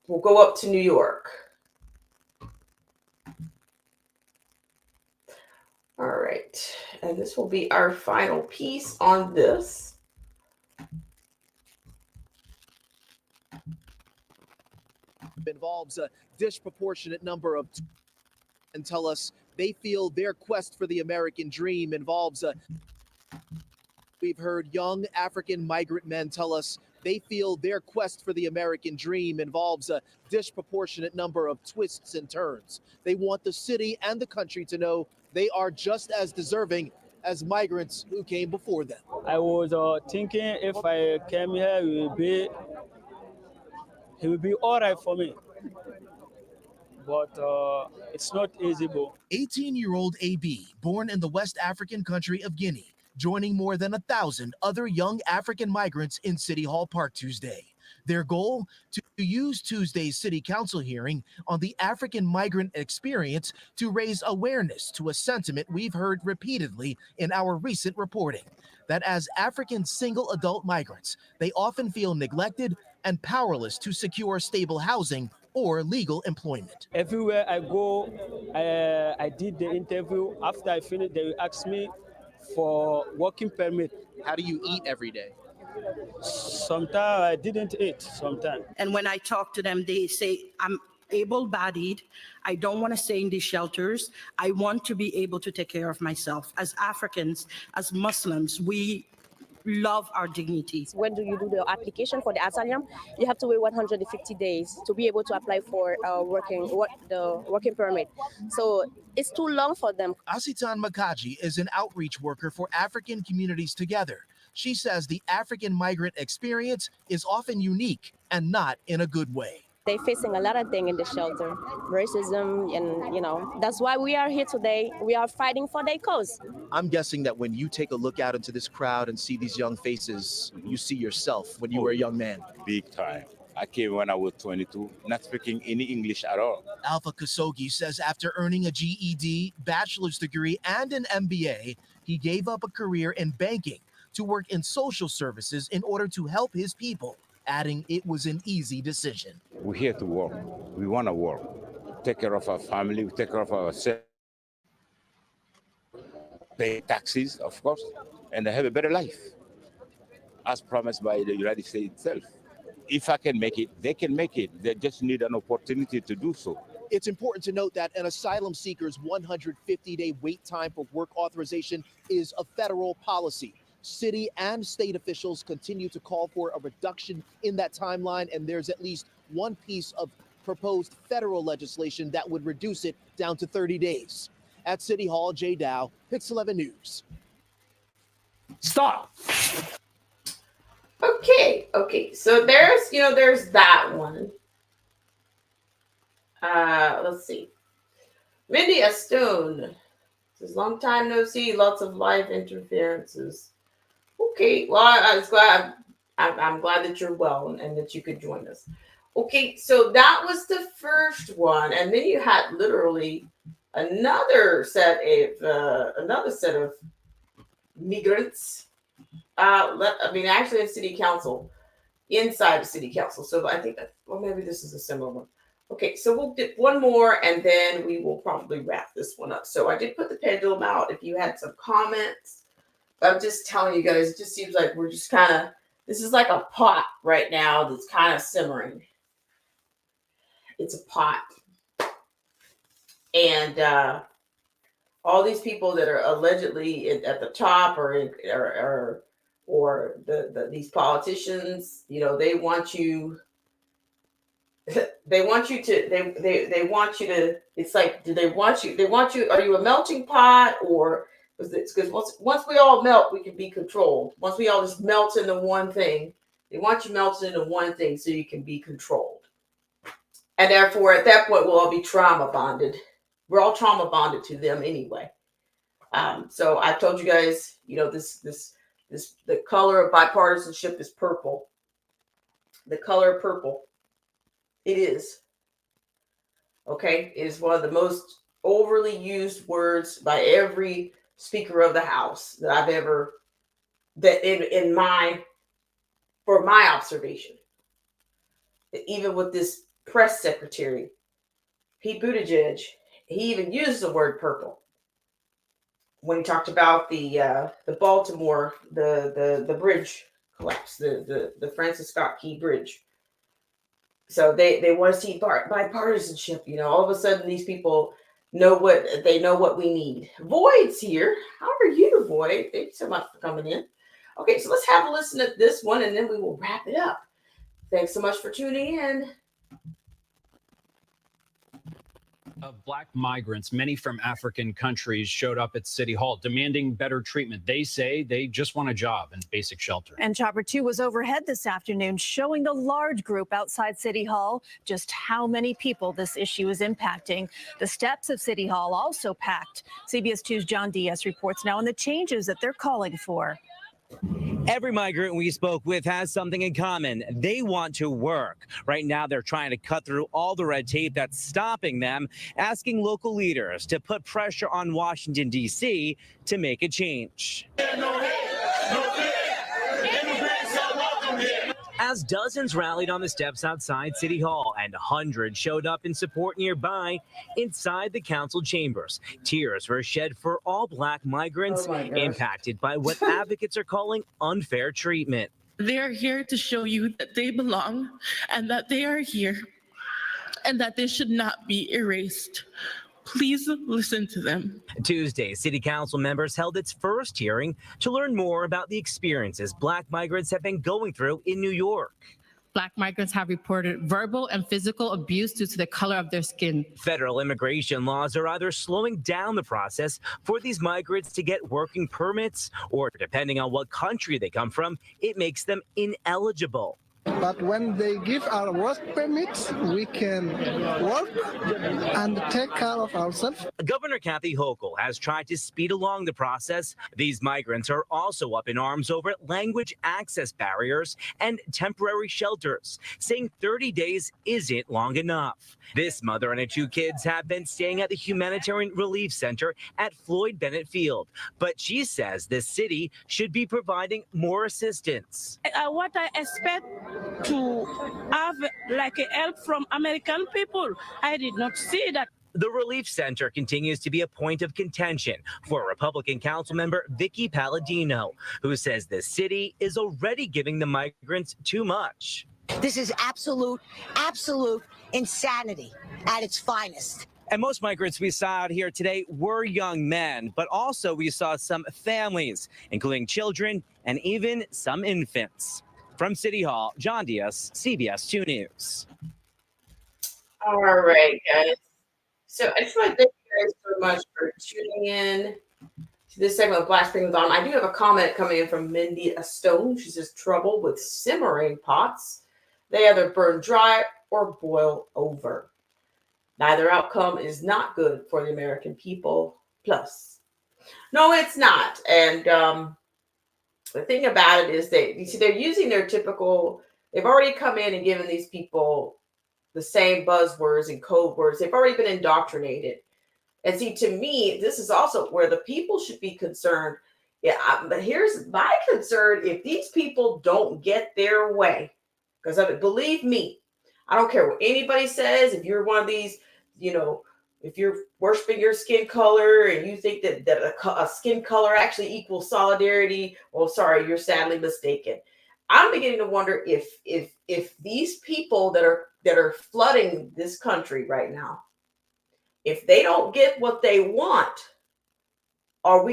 we'll go up to New York. All right, and this will be our final piece on this. Involves a disproportionate number of and tell us they feel their quest for the American dream involves we've heard young African migrant men tell us they feel their quest for the American dream involves a disproportionate number of twists and turns. They want the city and the country to know they are just as deserving as migrants who came before them. I was thinking if I came here, it will be all right for me. But it's not easy. 18-year-old AB, born in the West African country of Guinea, joining more than 1,000 other young African migrants in City Hall Park Tuesday. Their goal, to use Tuesday's City Council hearing on the African migrant experience to raise awareness to a sentiment we've heard repeatedly in our recent reporting, that as African single adult migrants, they often feel neglected and powerless to secure stable housing or legal employment. Everywhere I go, I did the interview. After I finished, they asked me for working permit. How do you eat every day? Sometimes I didn't eat, sometimes. And when I talk to them, they say, I'm able-bodied. I don't want to stay in these shelters. I want to be able to take care of myself. As Africans, as Muslims, we love our dignity. When do you do the application for the asylum? You have to wait 150 days to be able to apply for the working permit. So it's too long for them. Asitan Makaji is an outreach worker for African Communities Together. She says the African migrant experience is often unique and not in a good way. They're facing a lot of things in the shelter, racism, and that's why we are here today. We are fighting for their cause. I'm guessing that when you take a look out into this crowd and see these young faces, you see yourself when you were a young man. Big time. I came when I was 22, not speaking any English at all. Alpha Kasogi says after earning a GED, bachelor's degree, and an MBA, he gave up a career in banking to work in social services in order to help his people, adding it was an easy decision. We're here to work. We want to work. Take care of our family, take care of ourselves, pay taxes, of course, and have a better life, as promised by the United States itself. If I can make it, they can make it. They just need an opportunity to do so. It's important to note that an asylum seeker's 150-day wait time for work authorization is a federal policy. City and state officials continue to call for a reduction in that timeline, and there's at least one piece of proposed federal legislation that would reduce it down to 30 days. At City Hall, Jay Dow, Pix 11 News. Stop. Okay. So there's that one. Let's see. Mindy Estone says, long time no see, lots of live interferences. Okay, well, I'm glad that you're well and that you could join us. Okay, so that was the first one, and then you had literally another set of migrants. Actually, in city council, inside the city council. So I think maybe this is a similar one. Okay, so we'll get one more, and then we will probably wrap this one up. So I did put the pendulum out. If you had some comments. I'm just telling you guys, it just seems like we're just this is like a pot right now that's kind of simmering. It's a pot. And all these people that are allegedly at the top or these politicians, they want you to, it's like, they want you, are you a melting pot, or because once we all melt, we can be controlled. Once we all just melt into one thing, they want you melted into one thing so you can be controlled. And therefore, at that point, we'll all be trauma bonded. We're all trauma bonded to them anyway. So I told you guys, the color of bipartisanship is purple. The color purple. It is. Okay, it is one of the most overly used words by every Speaker of the House that I've ever, for my observation. Even with this press secretary, Pete Buttigieg, he even used the word purple when he talked about the Baltimore, the bridge collapse, the Francis Scott Key Bridge. So they want to see bipartisanship. All of a sudden these people know what we need. Void's here. How are you, Void? Thank you so much for coming in. Okay, so let's have a listen at this one, and then we will wrap it up. Thanks so much for tuning in. of Black migrants, many from African countries, showed up at City Hall demanding better treatment. They say they just want a job and basic shelter. And Chopper 2 was overhead this afternoon, showing the large group outside City Hall just how many people this issue is impacting. The steps of City Hall also packed. CBS 2's John Diaz reports now on the changes that they're calling for. Every migrant we spoke with has something in common. They want to work. Right now, they're trying to cut through all the red tape that's stopping them, asking local leaders to put pressure on Washington, D.C. to make a change. As dozens rallied on the steps outside City Hall and hundreds showed up in support nearby inside the council chambers, tears were shed for all Black migrants impacted by what advocates are calling unfair treatment. They are here to show you that they belong and that they are here and that they should not be erased. Please listen to them. Tuesday, City Council members held its first hearing to learn more about the experiences Black migrants have been going through in New York. Black migrants have reported verbal and physical abuse due to the color of their skin. Federal immigration laws are either slowing down the process for these migrants to get working permits, or depending on what country they come from, it makes them ineligible. But when they give our work permits, we can work and take care of ourselves. Governor Kathy Hochul has tried to speed along the process. These migrants are also up in arms over language access barriers and temporary shelters, saying 30 days isn't long enough. This mother and her 2 kids have been staying at the Humanitarian Relief Center at Floyd Bennett Field, but she says the city should be providing more assistance. What I expect to have like a help from American people, I did not see that. The Relief Center continues to be a point of contention for Republican Councilmember Vicky Palladino, who says the city is already giving the migrants too much. This is absolute insanity at its finest. And most migrants we saw out here today were young men, but also we saw some families, including children and even some infants. From City Hall, John Diaz, CBS 2 News. All right, guys. So I just want to thank you guys so much for tuning in to this segment of Black Spring with Autumn. I do have a comment coming in from Mindy Stone. She says, trouble with simmering pots. They either burn dry or boil over. Neither outcome is not good for the American people. Plus, no, it's not. And the thing about it is they're using their typical, they've already come in and given these people the same buzzwords and code words. They've already been indoctrinated. And see, to me, this is also where the people should be concerned. Yeah, but here's my concern. If these people don't get their way, because of it, believe me, I don't care what anybody says. If you're one of these, if you're worshiping your skin color and you think that a skin color actually equals solidarity, well, sorry, you're sadly mistaken. I'm beginning to wonder if these people that are flooding this country right now, if they don't get what they want, is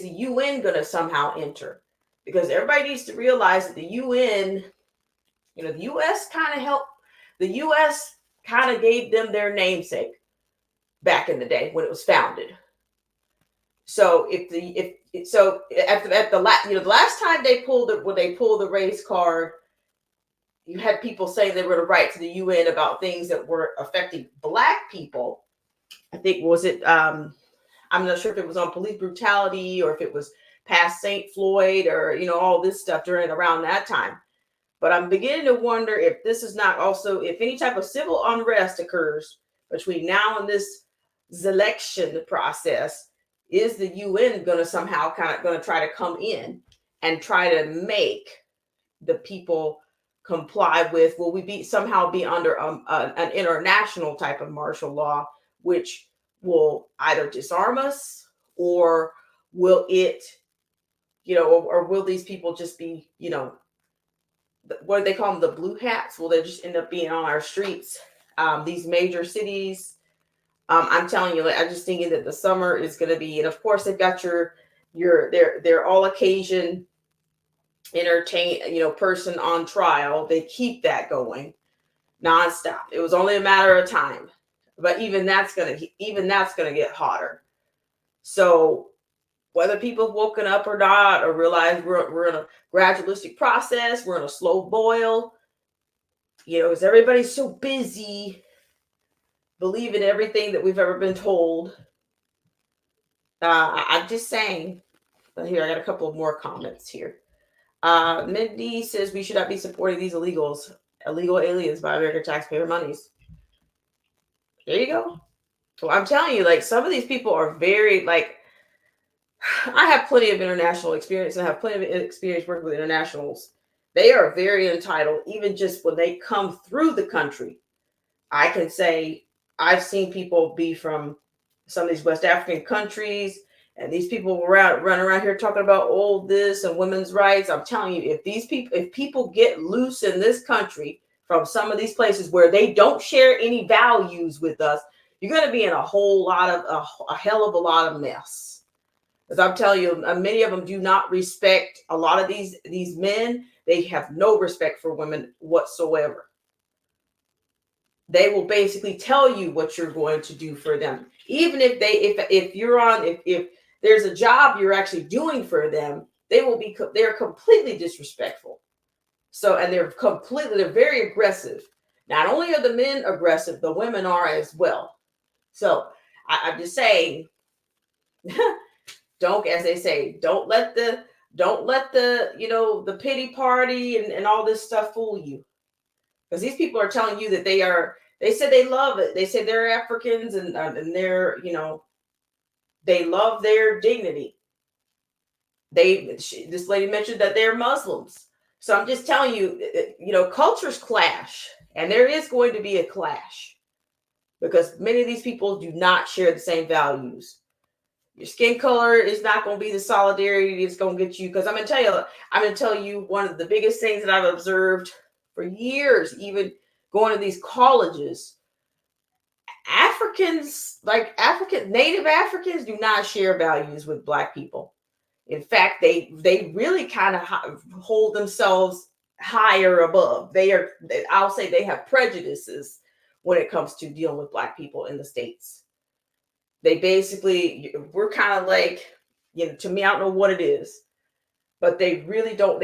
the UN going to somehow enter? Because everybody needs to realize that the UN, the U.S. kind of helped. The U.S. kind of gave them their namesake back in the day when it was founded. So the last time they pulled the race card, you had people saying they were to write to the UN about things that were affecting Black people. I think I'm not sure if it was on police brutality or if it was past St. Floyd or all this stuff around that time. But I'm beginning to wonder if this is not also, if any type of civil unrest occurs between now and this election process, is the UN going to somehow going to try to come in and try to make the people comply with, will we somehow be under an international type of martial law, which will either disarm us, or will it, or will these people just be, what do they call them, the blue hats? Will they just end up being on our streets? These major cities, I'm telling you, I'm just thinking that the summer is going to be, and of course they've got their all occasion person on trial. They keep that going. nonstop. It was only a matter of time. But even that's gonna get hotter. So whether people have woken up or not, or realize we're in a gradualistic process, we're in a slow boil, because everybody's so busy believing everything that we've ever been told. I'm just saying. Here, I got a couple of more comments here. Mindy says we should not be supporting these illegal aliens by American taxpayer monies. There you go. So I'm telling you, like, some of these people are very, like, I have plenty of international experience and I have plenty of experience working with internationals. They are very entitled, even just when they come through the country. I can say I've seen people be from some of these West African countries, and these people run around here talking about all this and women's rights. I'm telling you, if people get loose in this country from some of these places where they don't share any values with us, you're going to be in a hell of a lot of mess. As I'm telling you, many of them do not respect a lot of these men. They have no respect for women whatsoever. They will basically tell you what you're going to do for them. Even if if there's a job you're actually doing for them, they're completely disrespectful. So, and they're very aggressive. Not only are the men aggressive, the women are as well. So I'm just saying, don't, as they say, don't let the the pity party and all this stuff fool you. Because these people are telling you that they said they love it. They say they're Africans and they're, they love their dignity. This lady mentioned that they're Muslims. So I'm just telling you, cultures clash, and there is going to be a clash because many of these people do not share the same values. Your skin color is not going to be the solidarity it's going to get you. Because I'm going to tell you one of the biggest things that I've observed for years, even going to these colleges. Native Africans do not share values with Black people. In fact, they really kind of hold themselves higher above. I'll say they have prejudices when it comes to dealing with Black people in the States. We're kind of like, to me, I don't know what it is, but they really don't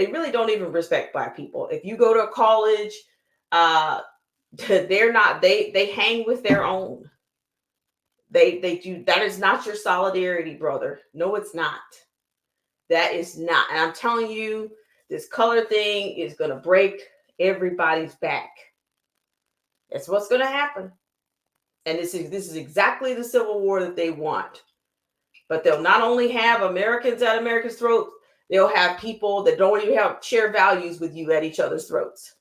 even respect Black people. If you go to a college, they hang with their own. They do. That is not your solidarity, brother. No, it's not. That is not. And I'm telling you, this color thing is going to break everybody's back. That's what's going to happen. And this is exactly the civil war that they want. But they'll not only have Americans at America's throats, they'll have people that don't even share values with you at each other's throats.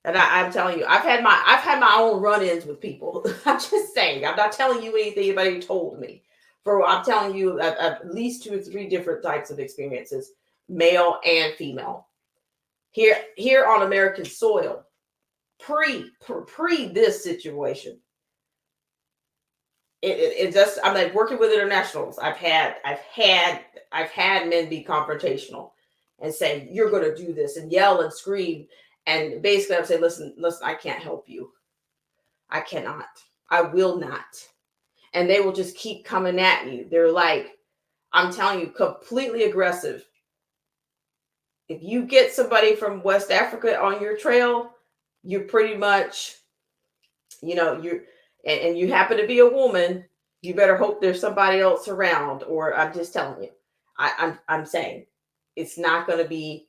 And I'm telling you, I've had my own run-ins with people. I'm just saying. I'm not telling you anything anybody told me. I'm telling you at least 2 or 3 different types of experiences, male and female, here on American soil, pre this situation. It just, I'm like working with internationals. I've had men be confrontational and say, "You're going to do this," and yell and scream. And basically, I'm saying, listen, I can't help you. I cannot. I will not. And they will just keep coming at you. They're like, I'm telling you, completely aggressive. If you get somebody from West Africa on your trail, you're pretty much, and you happen to be a woman, you better hope there's somebody else around. Or I'm just telling you, I'm saying it's not going to be,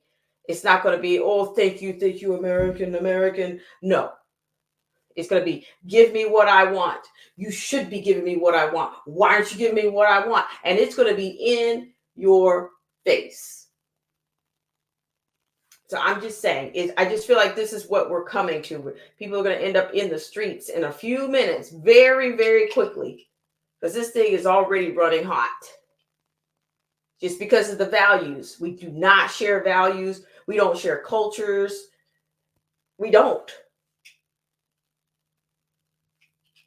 oh, thank you, American. No. It's going to be, give me what I want. You should be giving me what I want. Why aren't you giving me what I want? And it's going to be in your face. So I'm just saying, I just feel like this is what we're coming to. People are going to end up in the streets in a few minutes, very, very quickly, because this thing is already running hot. Just because of the values. We do not share values. We don't share cultures. We don't.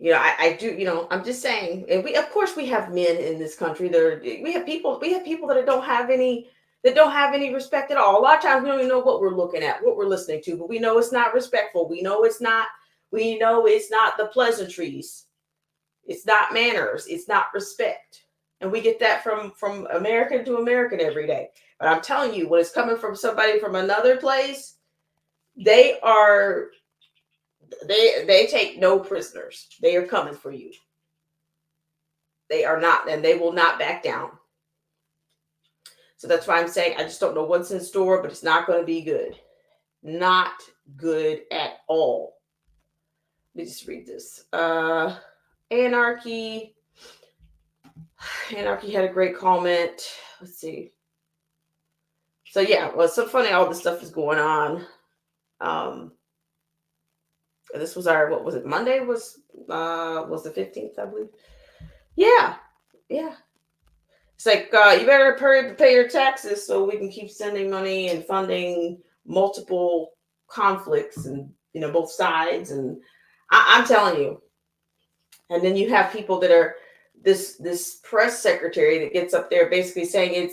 I do, I'm just saying, and of course we have men in this country. We have people that don't have any that don't have any respect at all. A lot of times we don't even know what we're looking at, what we're listening to, but we know it's not respectful. We know it's not the pleasantries. It's not manners. It's not respect. And we get that from American to American every day. But I'm telling you, when it's coming from somebody from another place, they take no prisoners. They are coming for you. They are not, and they will not back down. So that's why I'm saying I just don't know what's in store, but it's not going to be good. Not good at all. Let me just read this. Anarchy had a great comment. Let's see. So yeah, well, it's so funny all this stuff is going on. This was our, what was it? Monday was the 15th, I believe. Yeah. It's like you better hurry to pay your taxes so we can keep sending money and funding multiple conflicts and both sides. And I'm telling you. And then you have people that are this press secretary that gets up there basically saying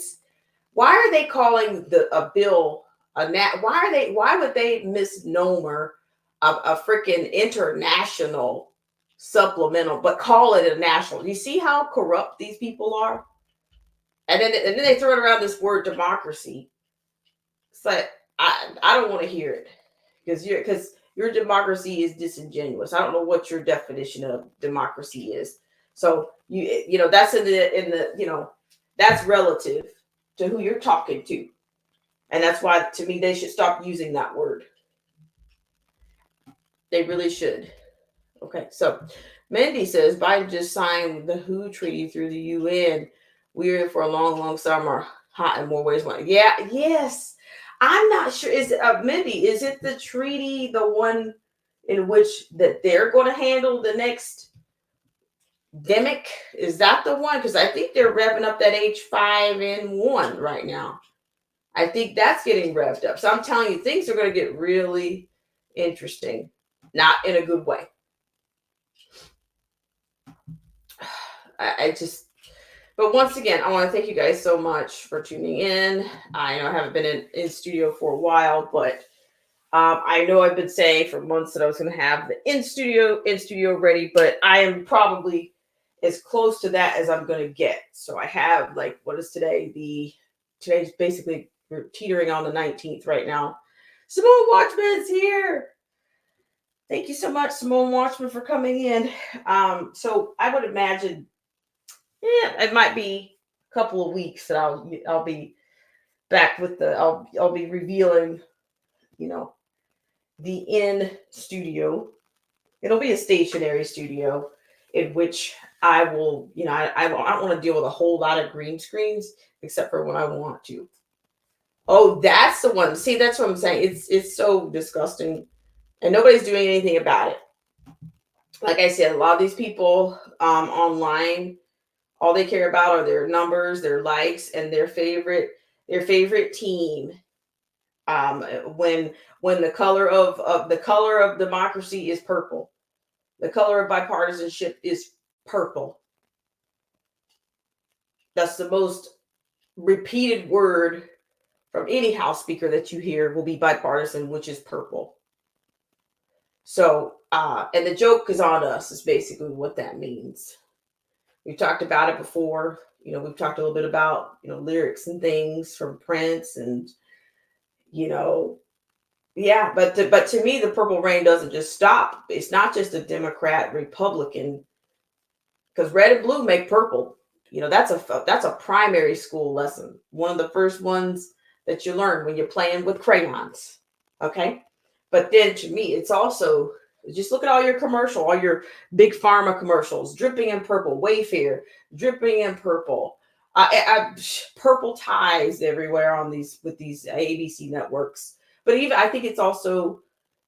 why are they calling a bill why would they misnomer a freaking international supplemental but call it a national? You see how corrupt these people are? And then they throw it around this word democracy. It's like I don't want to hear it because your democracy is disingenuous. I don't know what your definition of democracy is. So that's in the that's relative to who you're talking to. And that's why, to me, they should stop using that word. They really should. Okay, so Mindy says Biden just signed the WHO treaty through the UN. We're in for a long, long summer. Hot in more ways. Yeah, yes. I'm not sure. Is Mindy, is it the treaty, the one in which that they're going to handle the next demic? Is that the one? Because I think they're revving up that H5N1 right now. I think that's getting revved up. So I'm telling you, things are going to get really interesting. Not in a good way. But once again, I want to thank you guys so much for tuning in. I know I haven't been in studio for a while, but I know I've been saying for months that I was going to have the in studio ready, but I am probably as close to that as I'm going to get. So I have, like, what is today? Today's basically, we're teetering on the 19th right now. Simone Watchman is here. Thank you so much, Simone Watchman, for coming in. So I would imagine, it might be a couple of weeks that I'll be back with I'll be revealing, the in studio. It'll be a stationary studio in which I will, I don't want to deal with a whole lot of green screens except for when I want to. Oh, that's the one. See, that's what I'm saying. It's so disgusting. And nobody's doing anything about it. Like I said, a lot of these people online, all they care about are their numbers, their likes, and their favorite team. When the color of democracy is purple, the color of bipartisanship is purple. That's the most repeated word from any House Speaker that you hear will be bipartisan, which is purple. So, and the joke is on us is basically what that means. We've talked about it before. We've talked a little bit about, lyrics and things from Prince and, yeah, but to me, the purple rain doesn't just stop. It's not just a Democrat, Republican, because red and blue make purple. That's a primary school lesson. One of the first ones that you learn when you're playing with crayons. Okay. But then to me, it's also, just look at all your commercial, all your big pharma commercials, dripping in purple, Wayfair, dripping in purple, purple ties everywhere with these ABC networks. But even I think it's also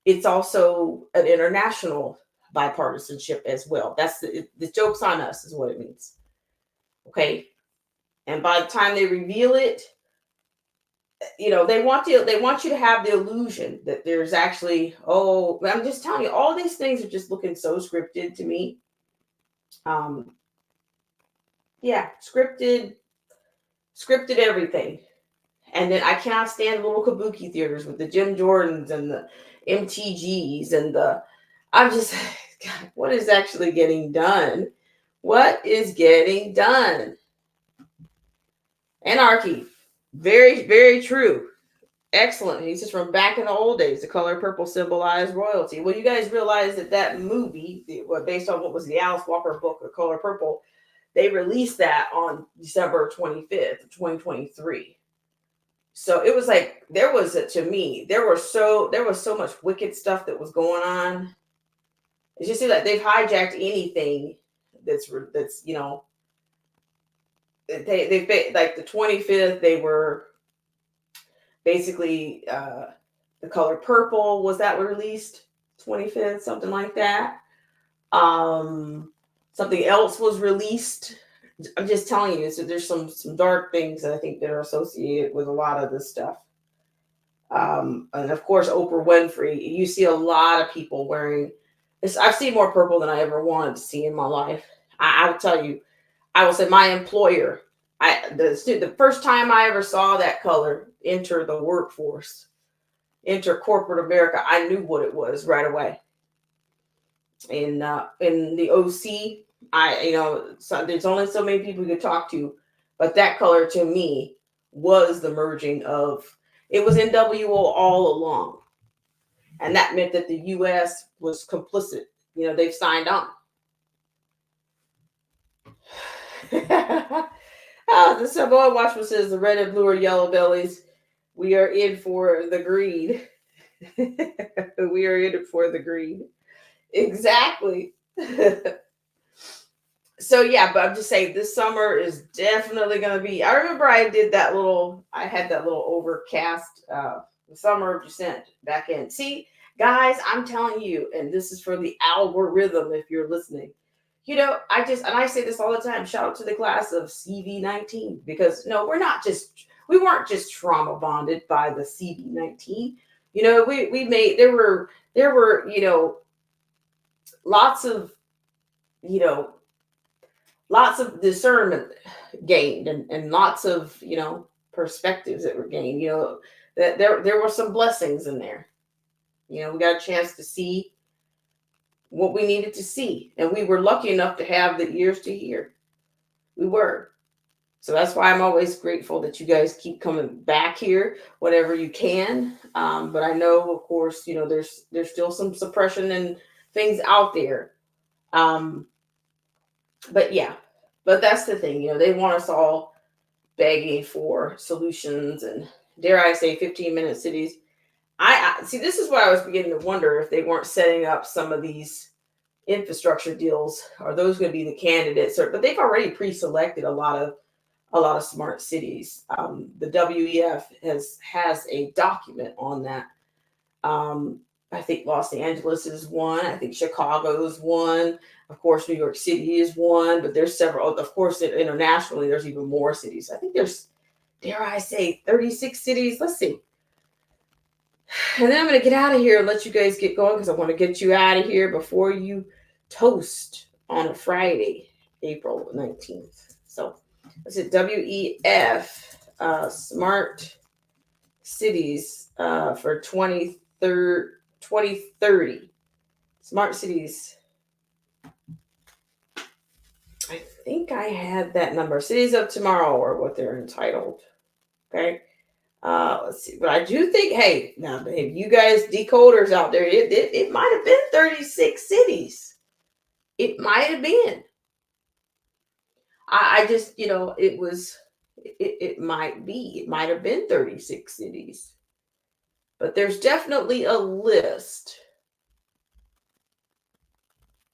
an international bipartisanship as well. That's the joke's on us is what it means. Okay. And by the time they reveal it, they want you to have the illusion that there's actually, I'm just telling you, all these things are just looking so scripted to me. Yeah, scripted everything. And then I cannot stand little kabuki theaters with the Jim Jordans and the MTGs and I'm just, God, what is actually getting done? What is getting done? Anarchy. Very, very true. Excellent. He says from back in the old days, the color purple symbolized royalty. Well, you guys realize that movie, based on what was the Alice Walker book, The Color Purple, they released that on December 25th, 2023. So it was like, to me, there was so much wicked stuff that was going on. It's just like they've hijacked anything that's they like the 25th, they were basically The Color Purple, was that released 25th, something like that. Something else was released. I'm just telling you, so there's some dark things that I think that are associated with a lot of this stuff. And of course, Oprah Winfrey, you see a lot of people wearing this. I've seen more purple than I ever wanted to see in my life. I will tell you, I will say my employer, the first time I ever saw that color enter the workforce, enter corporate America, I knew what it was right away. In the OC, so there's only so many people you could talk to, but that color to me was the merging of, it was NWO all along. And that meant that the U.S. was complicit. They've signed on. The Samoa Watchman says the red and blue or yellow bellies. We are in for the green. We are in it for the green. Exactly. So yeah, but I'm just saying this summer is definitely going to be. I remember I had that little overcast summer of descent back in. See, guys, I'm telling you, and this is for the algorithm if you're listening. I say this all the time. Shout out to the class of CV19 because no, we weren't just trauma bonded by the CV19. There were lots of discernment gained and lots of perspectives that were gained. That there were some blessings in there. We got a chance to see what we needed to see, and we were lucky enough to have the ears to hear. We were. So that's why I'm always grateful that you guys keep coming back here whenever you can. But I know, of course, there's still some suppression and things out there. But that's the thing, they want us all begging for solutions and, dare I say, 15-minute cities. I see, this is what I was beginning to wonder if they weren't setting up some of these infrastructure deals. Are those going to be the candidates? But they've already pre-selected a lot of smart cities. The WEF has a document on that. I think Los Angeles is one. I think Chicago is one. Of course, New York City is one. But there's several. Of course, internationally, there's even more cities. I think there's, dare I say, 36 cities. Let's see. And then I'm going to get out of here and let you guys get going because I want to get you out of here before you toast on a Friday, April 19th. So that's it. WEF Smart Cities for 2030. Smart Cities. I think I had that number. Cities of Tomorrow or what they're entitled. Okay. Let's see. But I do think, hey, now if you guys decoders out there, it might have been 36 cities. It might have been. I just, it might be. It might have been 36 cities. But there's definitely a list.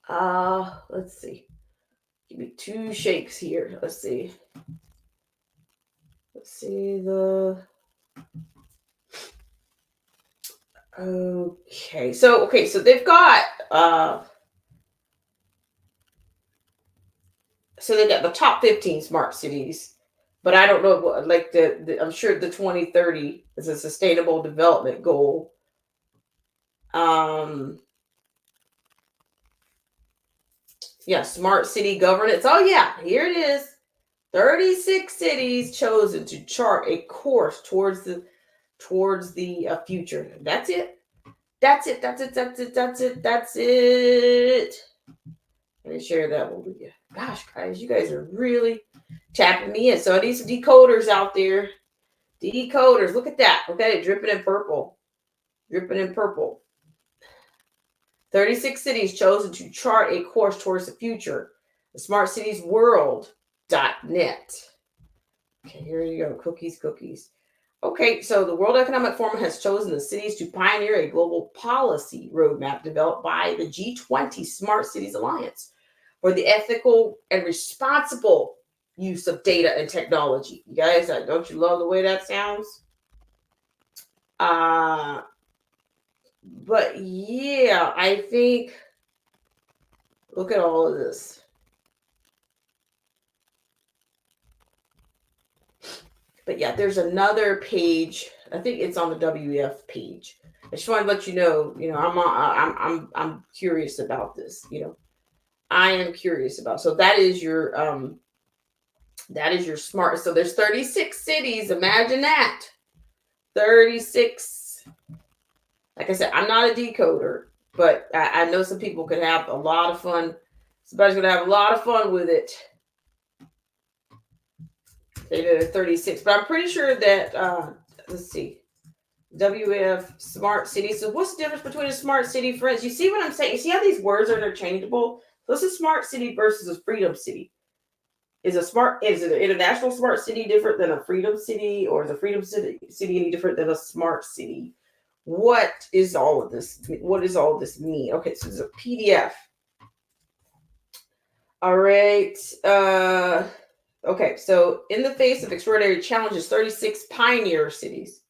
Let's see. Give me two shakes here. Let's see. Okay, so they've got the top 15 smart cities, but I don't know what, like I'm sure the 2030 is a sustainable development goal. Yeah, smart city governance. Oh yeah, here it is. 36 cities chosen to chart a course towards the future. That's it. That's it. Let me share that one with you. Gosh, guys, you guys are really tapping me in. So I need some decoders out there. Decoders. Look at that. Look at it dripping in purple. Dripping in purple. 36 cities chosen to chart a course towards the future. The smartcitiesworld.net. Okay, here you go. Cookies. Okay, so the World Economic Forum has chosen the cities to pioneer a global policy roadmap developed by the G20 Smart Cities Alliance for the ethical and responsible use of data and technology. You guys, don't you love the way that sounds? But yeah, I think, look at all of this. But yeah, there's another page. I think it's on the WEF page. I just want to let you know, I'm curious about this. I am curious about. So that is your smart. So there's 36 cities. Imagine that. 36. Like I said, I'm not a decoder, but I know some people could have a lot of fun. Somebody's gonna have a lot of fun with it. They did 36, but I'm pretty sure that let's see, WF Smart City. So what's the difference between a smart city, friends? You see what I'm saying? You see how these words are interchangeable? So it's a smart city versus a freedom city. Is it an international smart city different than a freedom city, or is a freedom city any different than a smart city? What is all of this? What does all of this mean? Okay, so it's a PDF. All right. Okay, so in the face of extraordinary challenges, 36 pioneer cities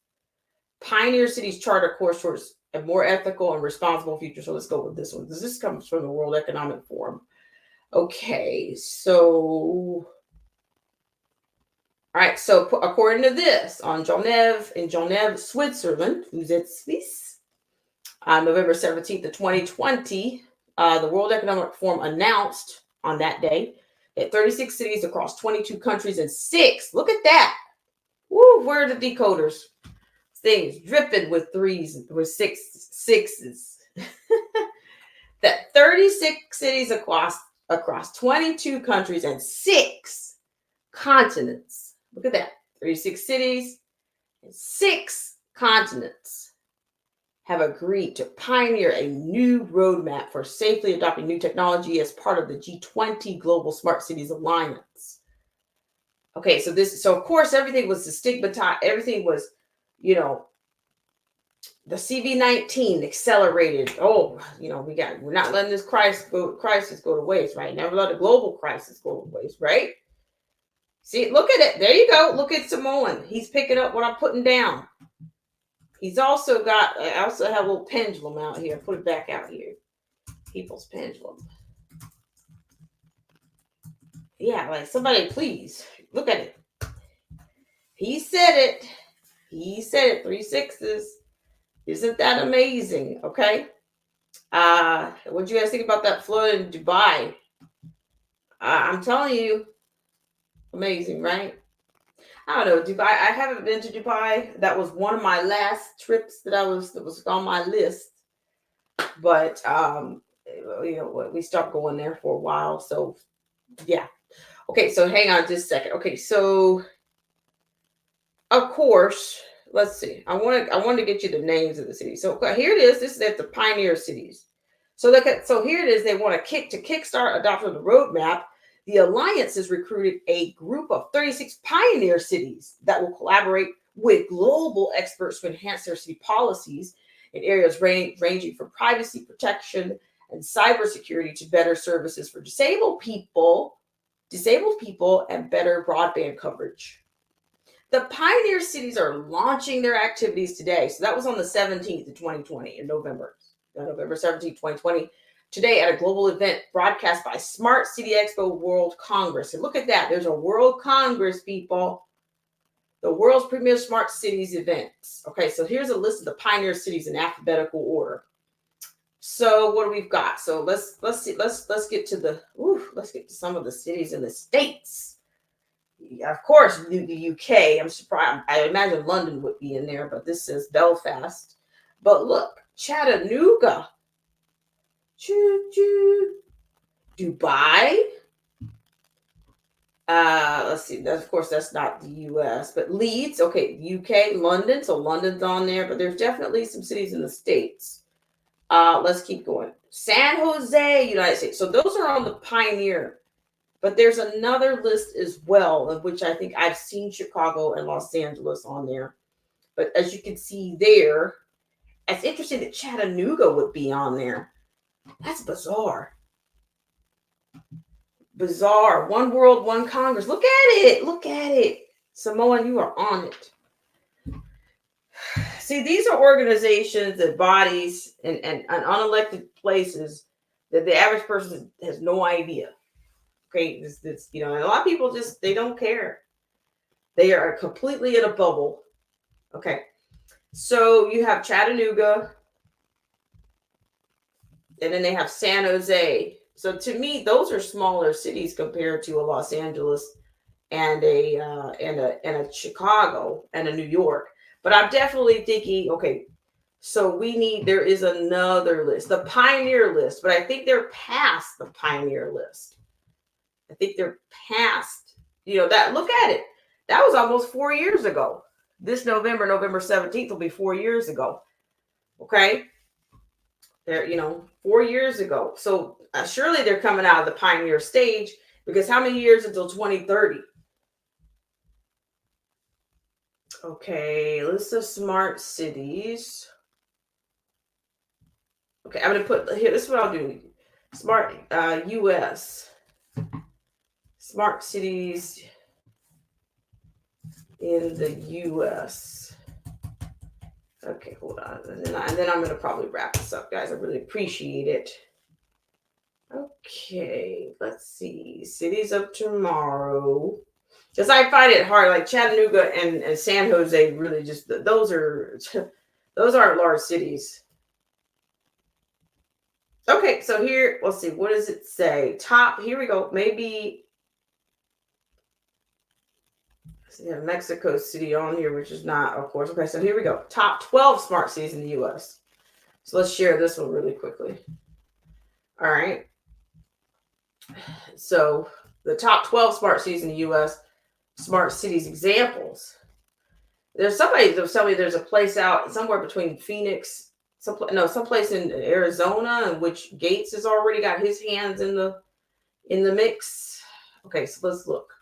chart a course towards a more ethical and responsible future. So let's go with this one. This comes from the World Economic Forum. Okay, so all right, so according to this, in Geneva, Switzerland, November 17th of 2020, the World Economic Forum announced on that day that 36 cities across 22 countries and 6, look at that. Woo, where are the decoders? Things dripping with sixes. That 36 cities across 22 countries and 6 continents. Look at that. 36 cities and 6 continents have agreed to pioneer a new roadmap for safely adopting new technology as part of the G20 Global Smart Cities Alliance. Okay, so of course everything was stigmatized. Everything was, the CV-19 accelerated. Oh, we're not letting this crisis go to waste, right? Never let a global crisis go to waste, right? See, look at it. There you go. Look at Samoan. He's picking up what I'm putting down. He's also I also have a little pendulum out here. Put it back out here. People's pendulum. Yeah, like somebody please. Look at it. He said it. 3 6s. Isn't that amazing? Okay. What do you guys think about that flood in Dubai? I'm telling you. Amazing, right? I don't know, Dubai. I haven't been to Dubai. That was one of my last trips that was on my list. But we stopped going there for a while. So yeah. Okay, so hang on just a second. Okay, so of course, let's see. I want to get you the names of the cities. So here it is. This is at the pioneer cities. So here it is. They want to kickstart adoption of the roadmap. The Alliance has recruited a group of 36 pioneer cities that will collaborate with global experts to enhance their city policies in areas ranging from privacy protection and cybersecurity to better services for disabled people, and better broadband coverage. The pioneer cities are launching their activities today. So that was on the 17th of 2020 in November 17th, 2020. Today at a global event broadcast by Smart City Expo World Congress. And look at that. There's a World Congress, people. The world's premier smart cities events. Okay, so here's a list of the pioneer cities in alphabetical order. So what do we've got? So let's get to some of the cities in the states. Yeah, of course, the UK. I'm surprised. I imagine London would be in there, but this says Belfast. But look, Chattanooga. Choo choo. Dubai. Let's see. Of course, that's not the US, but Leeds. Okay, UK, London. So London's on there, but there's definitely some cities in the States. Let's keep going. San Jose, United States. So those are on the Pioneer. But there's another list as well, of which I think I've seen Chicago and Los Angeles on there. But as you can see there, it's interesting that Chattanooga would be on there. That's bizarre. Bizarre. One world, one Congress. Look at it. Look at it. Samoan, you are on it. See, these are organizations and bodies and unelected places that the average person has no idea. Okay, this, you know, and a lot of people just, they don't care. They are completely in a bubble. Okay, so you have Chattanooga, and then they have San Jose. So to me, those are smaller cities compared to a Los Angeles and a Chicago and a New York. But I'm definitely thinking, okay, so there is another list, the Pioneer list, but I think they're past the Pioneer list. I think they're past, that, look at it. That was almost 4 years ago. This November 17th will be 4 years ago. Okay. They're, 4 years ago. So surely they're coming out of the Pioneer stage, because how many years until 2030? Okay. List of smart cities. Okay. I'm going to put here. This is what I'll do. Smart US. Smart cities in the U.S. Okay, hold on. And then I'm going to probably wrap this up, guys. I really appreciate it. Okay, let's see. Cities of tomorrow. Because I find it hard. Like Chattanooga and San Jose really just, those aren't large cities. Okay, so here, let's see. What does it say? Top, here we go. Maybe... So you have Mexico City on here, which is not, of course. Okay, so here we go. Top 12 smart cities in the U.S. So let's share this one really quickly. All right. So the top 12 smart cities in the U.S., smart cities examples. There's somebody that was telling me there's a place out somewhere between Phoenix, someplace in Arizona, in which Gates has already got his hands in the mix. Okay, so let's look.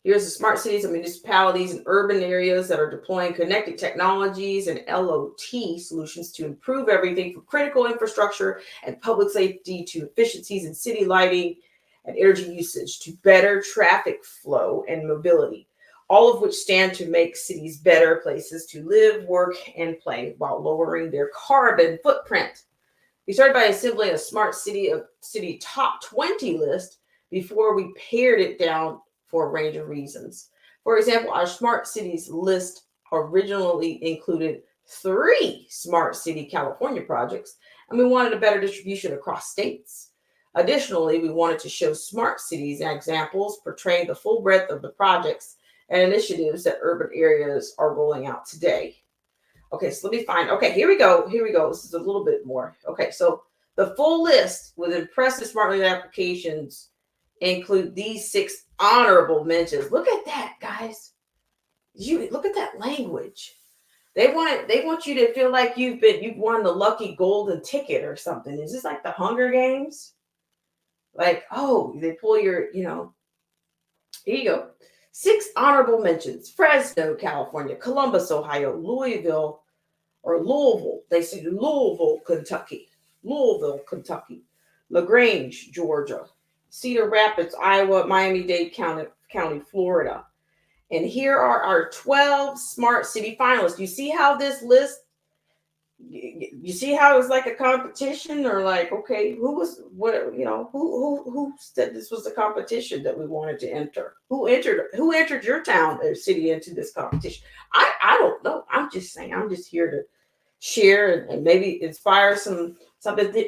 Here's the smart cities and municipalities and urban areas that are deploying connected technologies and LOT solutions to improve everything from critical infrastructure and public safety to efficiencies in city lighting and energy usage to better traffic flow and mobility, all of which stand to make cities better places to live, work, and play while lowering their carbon footprint. We started by assembling a smart city top 20 list before we pared it down for a range of reasons. For example, our smart cities list originally included 3 smart city California projects, and we wanted a better distribution across states. Additionally, we wanted to show smart cities and examples portraying the full breadth of the projects and initiatives that urban areas are rolling out today. Okay, so let me find, okay, here we go. This is a little bit more. Okay, so the full list with impressive smart city applications include these 6 honorable mentions. Look at that, guys. Look at that language. They want you to feel like you've won the lucky golden ticket or something. Is this like the Hunger Games? Like, oh, they pull your, here you go. 6 honorable mentions: Fresno, California; Columbus, Ohio; Louisville, they say Louisville, Kentucky; LaGrange, Georgia; Cedar Rapids, Iowa; Miami-Dade County, Florida. And here are our 12 smart city finalists. You see how this list, you see how it's like a competition, or like, okay, who said this was a competition that we wanted to enter? Who entered your town or city into this competition? I don't know. I'm just saying, I'm just here to share and maybe inspire something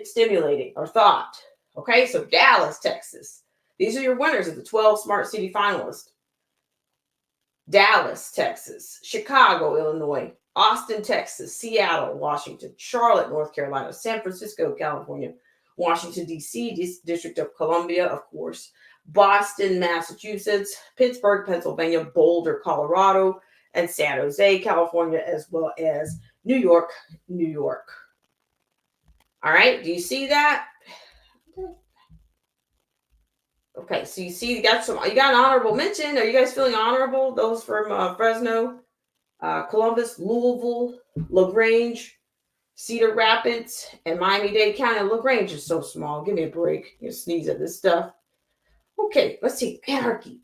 stimulating or thought. Okay, so Dallas, Texas. These are your winners of the 12 smart city finalists. Dallas, Texas, Chicago, Illinois, Austin, Texas, Seattle, Washington, Charlotte, North Carolina, San Francisco, California, Washington, D.C., District of Columbia, of course, Boston, Massachusetts, Pittsburgh, Pennsylvania, Boulder, Colorado, and San Jose, California, as well as New York, New York. All right, do you see that? Okay, so you see, you got an honorable mention. Are you guys feeling honorable? Those from Fresno, Columbus, Louisville, LaGrange, Cedar Rapids, and Miami-Dade County. LaGrange is so small. Give me a break. You sneeze at this stuff. Okay, let's see. Anarchy.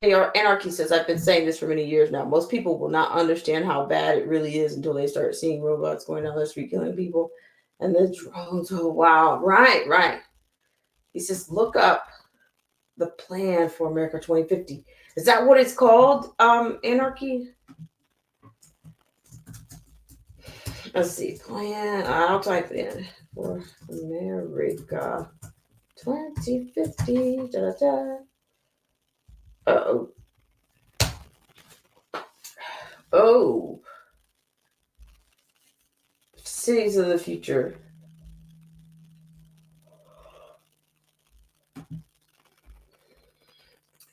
Anarchy says, I've been saying this for many years now. Most people will not understand how bad it really is until they start seeing robots going down the street killing people. And the drones, oh, wow. Right. He says, look up the plan for America 2050. Is that what it's called, Anarchy? Let's see. Plan. I'll type it in. For America 2050. Uh-oh. Oh. Cities of the future.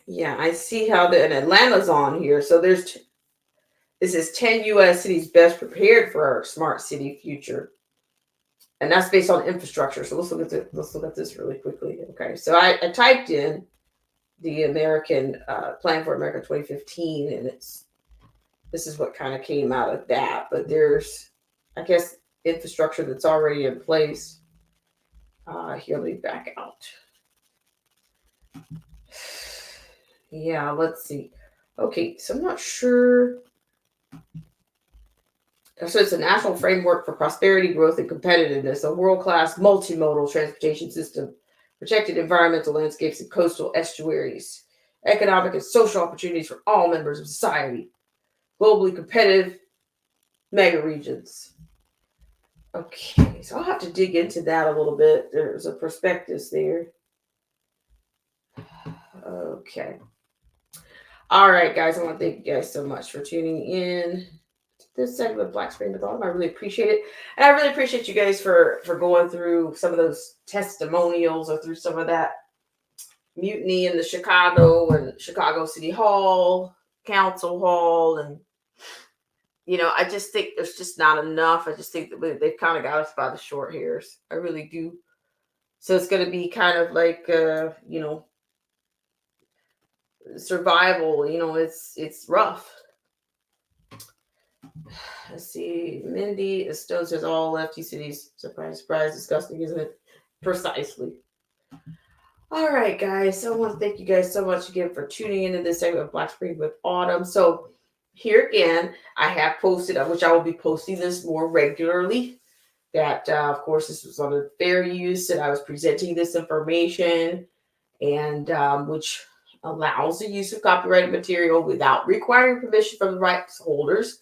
Yeah, I see how and Atlanta's on here. So this is 10 U.S. cities best prepared for our smart city future. And that's based on infrastructure. So let's look at this really quickly. Okay, so I typed in the American Plan for America 2015, and this is what kind of came out of that. But there's, I guess, infrastructure that's already in place. Here, let me back out. Yeah, let's see. Okay, so I'm not sure. So it's a national framework for prosperity, growth, and competitiveness, a world-class multimodal transportation system, protected environmental landscapes and coastal estuaries, economic and social opportunities for all members of society, globally competitive mega regions. Okay, so I'll have to dig into that a little bit. There's a prospectus there. Okay. All right, guys, I want to thank you guys so much for tuning in to this segment of Black Spring with Autumn. I really appreciate it. And I really appreciate you guys for going through some of those testimonials or through some of that mutiny in the Chicago City Hall, Council Hall. And, you know, I just think there's just not enough. I just think that they've kind of got us by the short hairs. I really do. So it's going to be kind of like, you know, survival, you know, it's rough. Let's see. Mindy Stone says all lefty cities. Surprise, disgusting, isn't it? Precisely. All right, guys. So I want to thank you guys so much again for tuning into this segment of Black Spring with Autumn. So here again, I have posted, which I will be posting this more regularly. That, of course, this was under fair use, and I was presenting this information, and which allows the use of copyrighted material without requiring permission from the rights holders.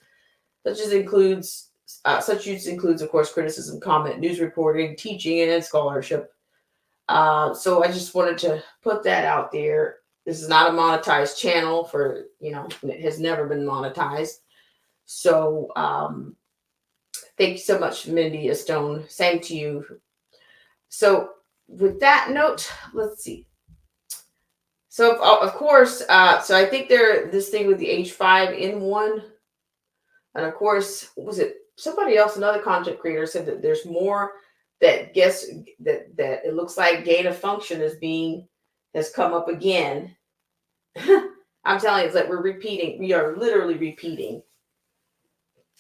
Such use includes, of course, criticism, comment, news reporting, teaching, and scholarship. So I just wanted to put that out there. This is not a monetized channel for, you know, it has never been monetized. So thank you so much, Mindy Stone. Same to you. So with that note, let's see. So of course, so I think this thing with the H5N1, and of course, was it somebody else, another content creator said that there's more that that it looks like gain of function has come up again. I'm telling you, it's like we're repeating. We are literally repeating.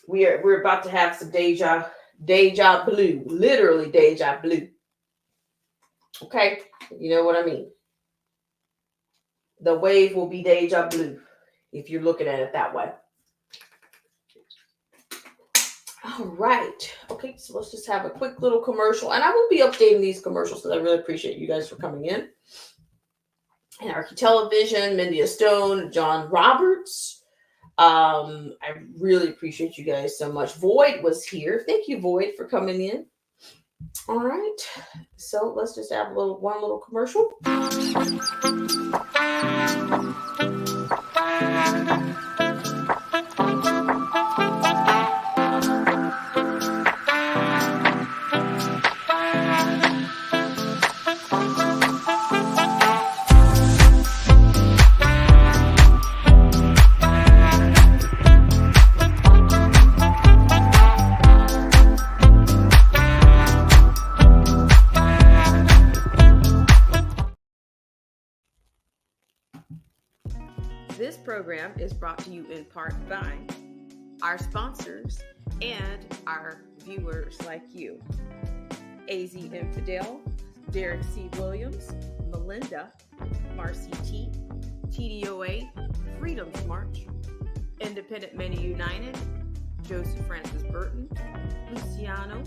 We're about to have some deja blue, literally deja blue. Okay, you know what I mean. The wave will be deja blue if you're looking at it that way. All right. Okay, so let's just have a quick little commercial. And I will be updating these commercials because I really appreciate you guys for coming in. Anarchy Television, Mindy Stone, John Roberts. I really appreciate you guys so much. Void was here. Thank you, Void, for coming in. All right. So let's just have one little commercial. program is brought to you in part by our sponsors and our viewers like you. AZ Infidel, Derek C. Williams, Melinda, Marcy T, TDOA, Freedom's March, Independent Many United, Joseph Francis Burton, Luciano,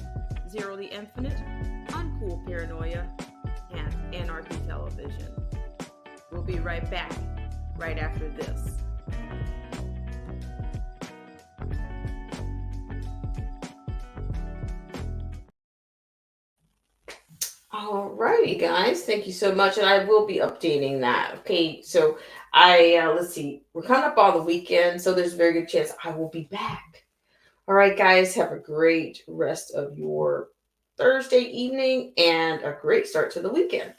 Zero the Infinite, Uncool Paranoia, and Anarchy Television. We'll be right back right after this. All righty, guys. Thank you so much. And I will be updating that. Okay, so let's see. We're coming up on the weekend, so there's a very good chance I will be back. All right, guys. Have a great rest of your Thursday evening and a great start to the weekend.